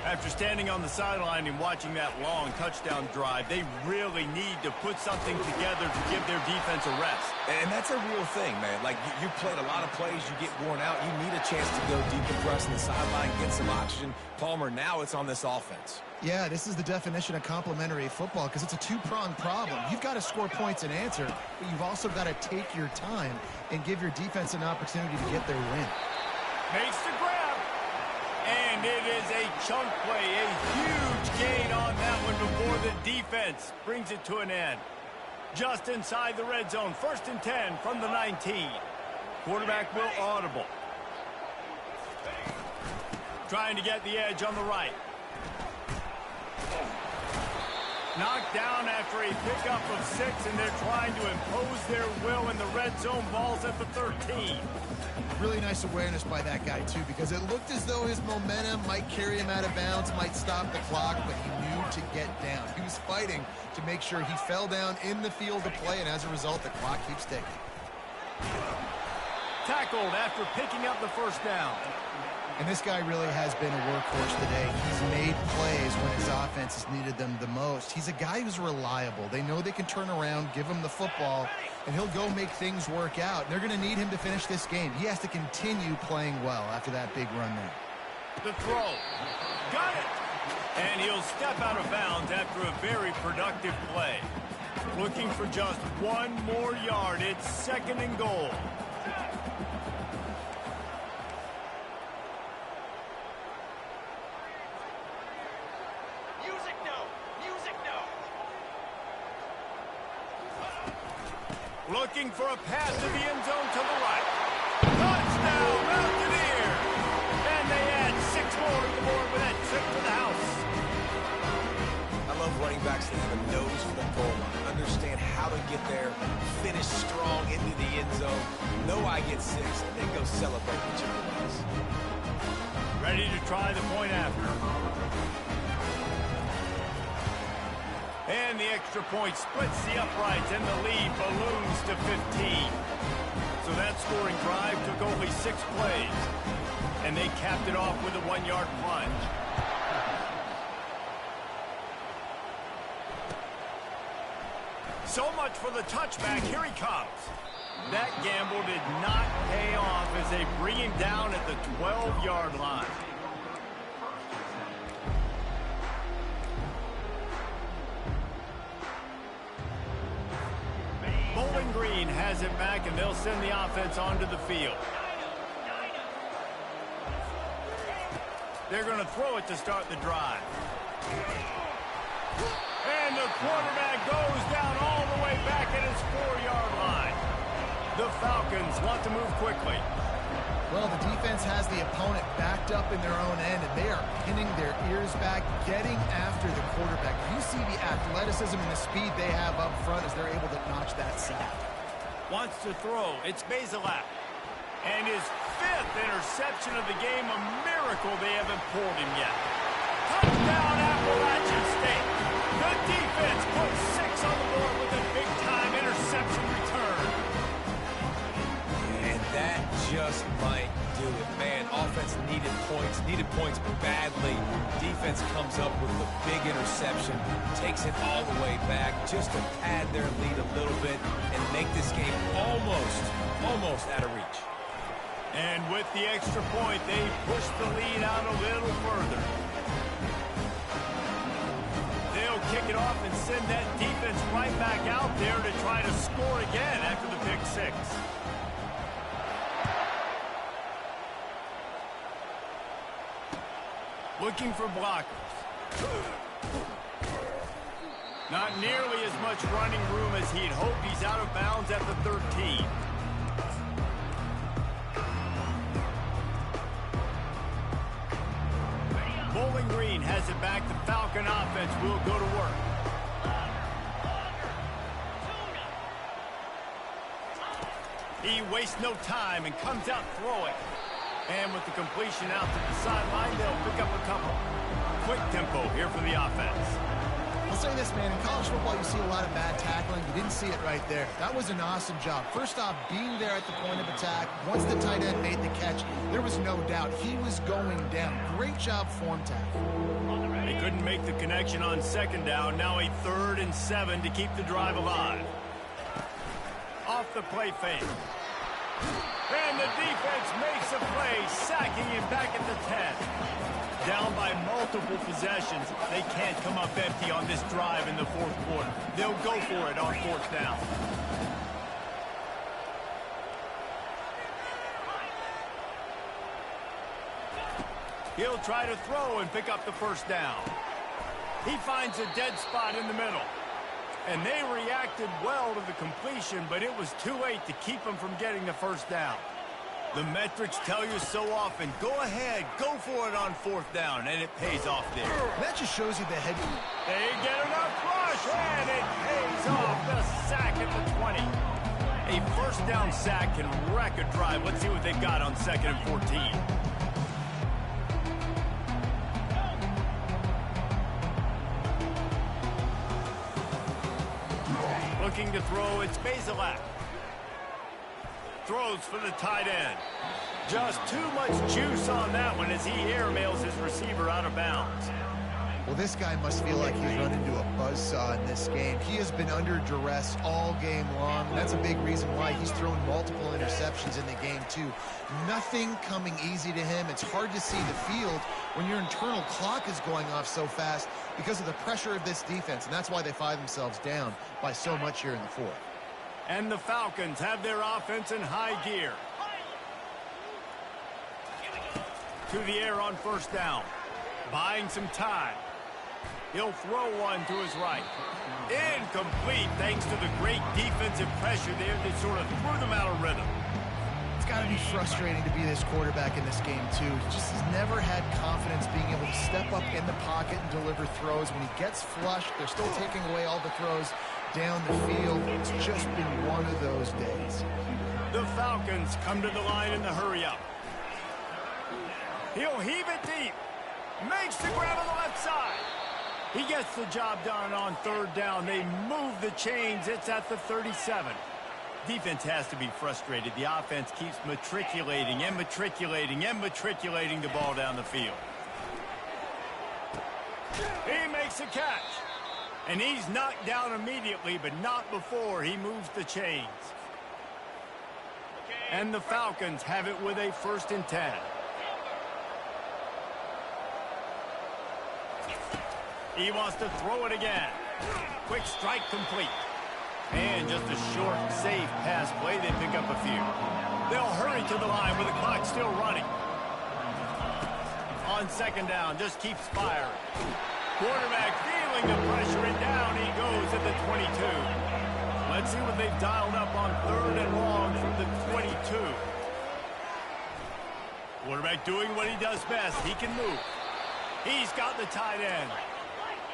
After standing on the sideline and watching that long touchdown drive, they really need to put something together to give their defense a rest. And that's a real thing, man. Like, you played a lot of plays, you get worn out, you need a chance to go decompress on the sideline, get some oxygen. Palmer, now it's on this offense. Yeah, this is the definition of complementary football because it's a two-pronged problem. You've got to score points and answer, but you've also got to take your time and give your defense an opportunity to get their win. Makes the grab. And it is a chunk play, a huge gain on that one before the defense brings it to an end. Just inside the red zone, 1st and 10 from the 19. Quarterback will audible. Trying to get the edge on the right. Knocked down after a pickup of 6, and they're trying to impose their will in the red zone. Ball's at the 13. Really nice awareness by that guy, too, because it looked as though his momentum might carry him out of bounds, might stop the clock, but he knew to get down. He was fighting to make sure he fell down in the field to play, and as a result, the clock keeps ticking. Tackled after picking up the 1st down. And this guy really has been a workhorse today. He's made plays when his offense has needed them the most. He's a guy who's reliable. They know they can turn around, give him the football, and he'll go make things work out. They're going to need him to finish this game. He has to continue playing well after that big run there. The throw. Got it. And he'll step out of bounds after a very productive play. Looking for just 1 more yard. It's 2nd and goal. Looking for a pass to the end zone to the right. Touchdown, Mountaineer! And they add 6 more to the board with that trip to the house. I love running backs that have a nose for the goal line. Understand how to get there, finish strong into the end zone. Know I get 6, and then go celebrate with your boys. Ready to try the point after. And the extra point splits the uprights, and the lead balloons to 15. So that scoring drive took only 6 plays. And they capped it off with a 1-yard plunge. So much for the touchback. Here he comes. That gamble did not pay off as they bring him down at the 12-yard line. Bowling Green has it back, and they'll send the offense onto the field. They're going to throw it to start the drive. And the quarterback goes down all the way back at his 4-yard line. The Falcons want to move quickly. Well, the defense has the opponent backed up in their own end, and they are pinning their ears back, getting after the quarterback. You see the athleticism and the speed they have up front as they're able to notch that sack. Wants to throw. It's Bazelak. And his 5th interception of the game, a miracle they haven't pulled him yet. Touchdown, Appalachian State. The defense puts 6 on the board with a big-time interception return. And that just might do it. Man, offense needed points badly. Defense comes up with the big interception, takes it all the way back just to pad their lead a little bit and make this game almost out of reach. And with the extra point, they push the lead out a little further. They'll kick it off and send that defense right back out there to try to score again after the pick 6. Looking for blockers. Not nearly as much running room as he'd hoped. He's out of bounds at the 13. Bowling Green has it back. The Falcon offense will go to work. He wastes no time and comes out throwing. And with the completion out to the sideline, they'll pick up a couple. Quick tempo here for the offense. I'll say this, man. In college football, you see a lot of bad tackling. You didn't see it right there. That was an awesome job. First off, being there at the point of attack. Once the tight end made the catch, there was no doubt he was going down. Great job form tackle. They couldn't make the connection on second down. Now a 3rd and 7 to keep the drive alive. Off the play fake. And the defense makes a play, sacking him back at the 10. Down by multiple possessions. They can't come up empty on this drive in the 4th quarter. They'll go for it on 4th down. He'll try to throw and pick up the 1st down. He finds a dead spot in the middle. And they reacted well to the completion, but it was too late to keep him from getting the 1st down. The metrics tell you so often, go ahead, go for it on 4th down, and it pays off there. That just shows you the head. They get enough rush, and it pays off. The sack at the 20. A 1st down sack can wreck a drive. Let's see what they've got on 2nd and 14. Looking to throw, it's Bazelak. Throws for the tight end. Just too much juice on that one as he airmails his receiver out of bounds. Well, this guy must feel like he's run into a buzzsaw in this game. He has been under duress all game long. That's a big reason why he's thrown multiple interceptions in the game, too. Nothing coming easy to him. It's hard to see the field when your internal clock is going off so fast because of the pressure of this defense, and that's why they find themselves down by so much here in the 4th. And the Falcons have their offense in high gear. To the air on 1st down. Buying some time. He'll throw one to his right. Incomplete thanks to the great defensive pressure there that sort of threw them out of rhythm. It's got to be frustrating to be this quarterback in this game, too. He just has never had confidence being able to step up in the pocket and deliver throws. When he gets flushed, they're still taking away all the throws down the field. It's just been one of those days. The Falcons come to the line in the hurry-up. He'll heave it deep. Makes the grab on the left side. He gets the job done on 3rd down. They move the chains. It's at the 37. Defense has to be frustrated. The offense keeps matriculating and matriculating and matriculating the ball down the field. He makes a catch. And he's knocked down immediately, but not before he moves the chains. And the Falcons have it with a 1st and 10. He wants to throw it again. Quick strike complete. And just a short, safe pass play. They pick up a few. They'll hurry to the line with the clock still running. On 2nd down, just keeps firing. Quarterback feeling the pressure, and down he goes at the 22. Let's see what they've dialed up on 3rd and long from the 22. Quarterback doing what he does best. He can move. He's got the tight end.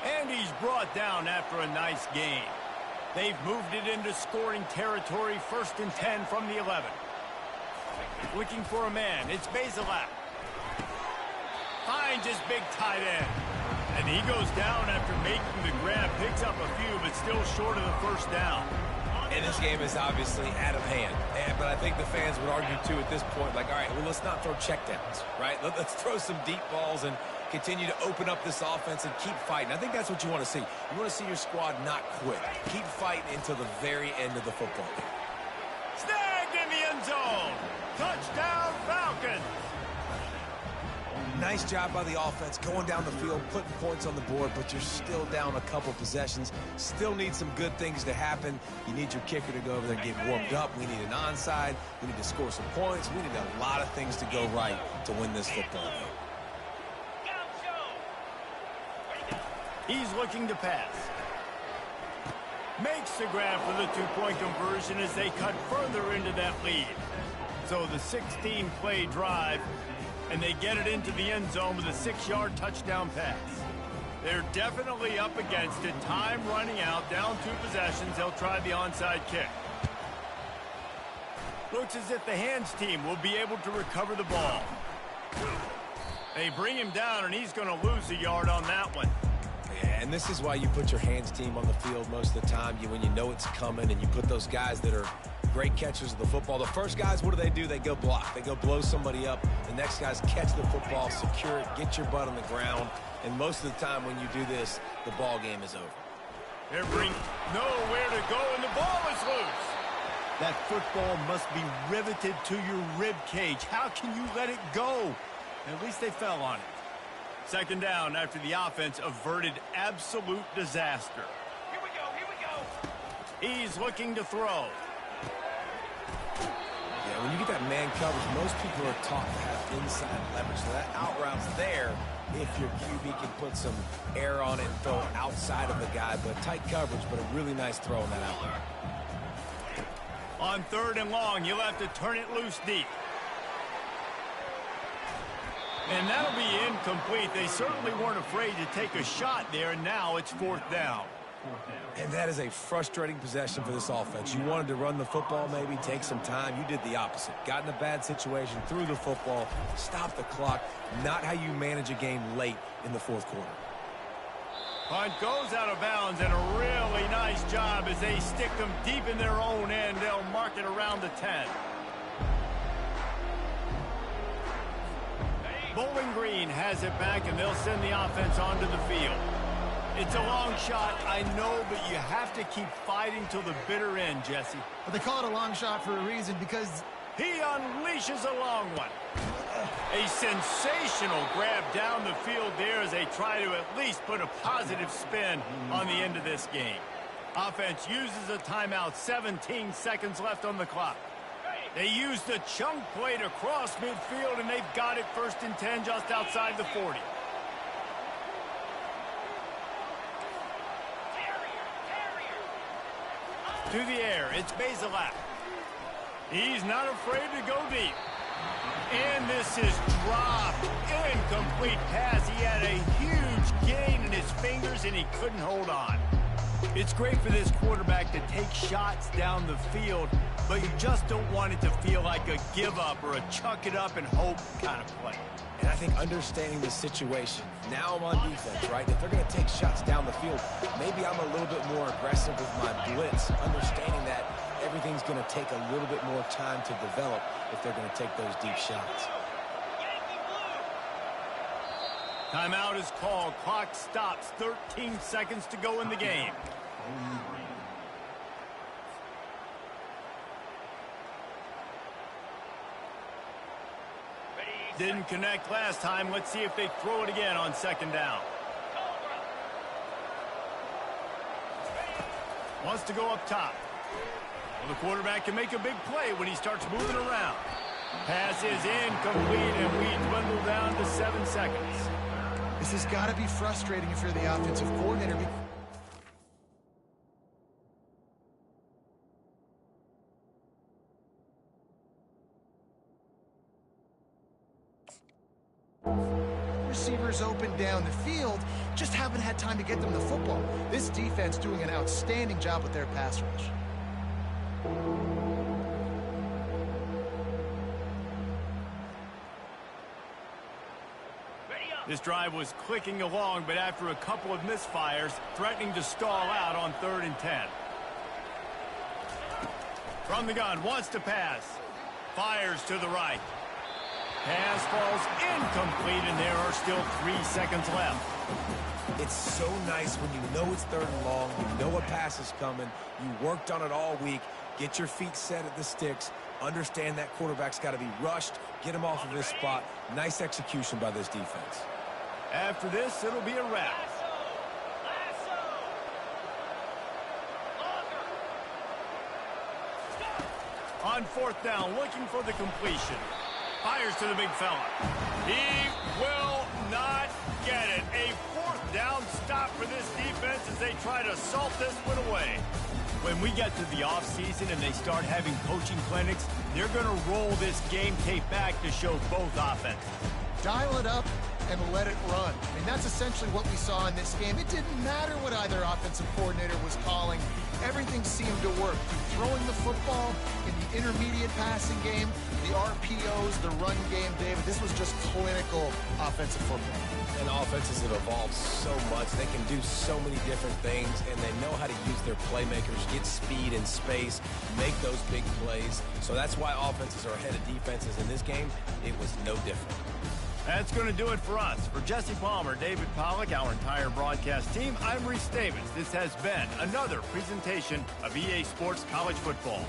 And he's brought down after a nice game. They've moved it into scoring territory. 1st and 10 from the 11. Looking for a man. It's Bazelak. Finds his big tight end. And he goes down after making the grab. Picks up a few, but still short of the 1st down. And this game is obviously out of hand. But I think the fans would argue, too, at this point, like, all right, well, let's not throw checkdowns, right? Let's throw some deep balls and continue to open up this offense and keep fighting. I think that's what you want to see. You want to see your squad not quit. Keep fighting until the very end of the football game. Snagged in the end zone. Touchdown, Falcons. Nice job by the offense going down the field, putting points on the board, but you're still down a couple possessions. Still need some good things to happen. You need your kicker to go over there and get warmed up. We need an onside. We need to score some points. We need a lot of things to go right to win this football game. He's looking to pass. Makes the grab for the 2-point conversion as they cut further into that lead. So the 16-play drive, and they get it into the end zone with a 6-yard touchdown pass. They're definitely up against it. Time running out, down 2 possessions. They'll try the onside kick. Looks as if the hands team will be able to recover the ball. They bring him down, and he's going to lose a yard on that one. Yeah, and this is why you put your hands team on the field most of the time. When you know it's coming, and you put those guys that are great catchers of the football. The first guys, what do? They go block. They go blow somebody up. The next guys catch the football, secure it, get your butt on the ground. And most of the time when you do this, the ball game is over. They're bringing nowhere to go, and the ball is loose. That football must be riveted to your rib cage. How can you let it go? At least they fell on it. Second down after the offense averted absolute disaster. Here we go, here we go. He's looking to throw. Yeah, when you get that man coverage, most people are taught to have inside leverage. So that out route's there if your QB can put some air on it and throw it outside of the guy. But tight coverage, but a really nice throw on that out route. On third and long, you'll have to turn it loose deep. And that'll be incomplete. They certainly weren't afraid to take a shot there, and now it's fourth down. And that is a frustrating possession for this offense. You wanted to run the football, maybe take some time. You did the opposite. Got in a bad situation, threw the football, stopped the clock. Not how you manage a game late in the fourth quarter. Punt goes out of bounds, and a really nice job as they stick them deep in their own end. They'll mark it around the 10. Bowling Green has it back, and they'll send the offense onto the field. It's a long shot, I know, but you have to keep fighting till the bitter end, Jesse. But they call it a long shot for a reason, because he unleashes a long one. A sensational grab down the field there as they try to at least put a positive spin on the end of this game. Offense uses a timeout, 17 seconds left on the clock. They use the chunk play to cross midfield, and they've got it first and 10 just outside the 40. To the air, it's Bazelak. He's not afraid to go deep. And this is dropped. Incomplete pass. He had a huge gain in his fingers, and he couldn't hold on. It's great for this quarterback to take shots down the field, but you just don't want it to feel like a give-up or a chuck it up and hope kind of play. And I think understanding the situation, now I'm on defense, right? If they're going to take shots down the field, maybe I'm a little bit more aggressive with my blitz, understanding that everything's going to take a little bit more time to develop if they're going to take those deep shots. Timeout is called. Clock stops. 13 seconds to go in the game. Didn't connect last time. Let's see if they throw it again on second down. Wants to go up top. Well, the quarterback can make a big play when he starts moving around. Pass is incomplete, and we dwindle down to 7 seconds. this has got to be frustrating if you're the offensive coordinator. Receivers open down the field, just haven't had time to get them the football. This defense doing an outstanding job with their pass rush. This drive was clicking along, but after a couple of misfires, threatening to stall out on 3rd and 10. From the gun, wants to pass. Fires to the right. Pass falls incomplete, and there are still 3 seconds left. It's so nice when you know it's 3rd and long, you know a pass is coming, you worked on it all week, get your feet set at the sticks, understand that quarterback's got to be rushed, get him off of his spot. Nice execution by this defense. After this, it'll be a wrap. On 4th down, looking for the completion. Fires to the big fella. He will not get it. A 4th down stop for this defense as they try to salt this one away. When we get to the offseason and they start having coaching clinics, they're going to roll this game tape back to show both offenses. Dial it up and let it run. I mean, that's essentially what we saw in this game. It didn't matter what either offensive coordinator was calling. Everything seemed to work. Through throwing the football, in the intermediate passing game, the RPOs, the run game, David. This was just clinical offensive football. And offenses have evolved so much. They can do so many different things, and they know how to use their playmakers, get speed and space, make those big plays. So that's why offenses are ahead of defenses. In this game, it was no different. That's going to do it for us. For Jesse Palmer, David Pollack, our entire broadcast team, I'm Reese Davis. This has been another presentation of EA Sports College Football.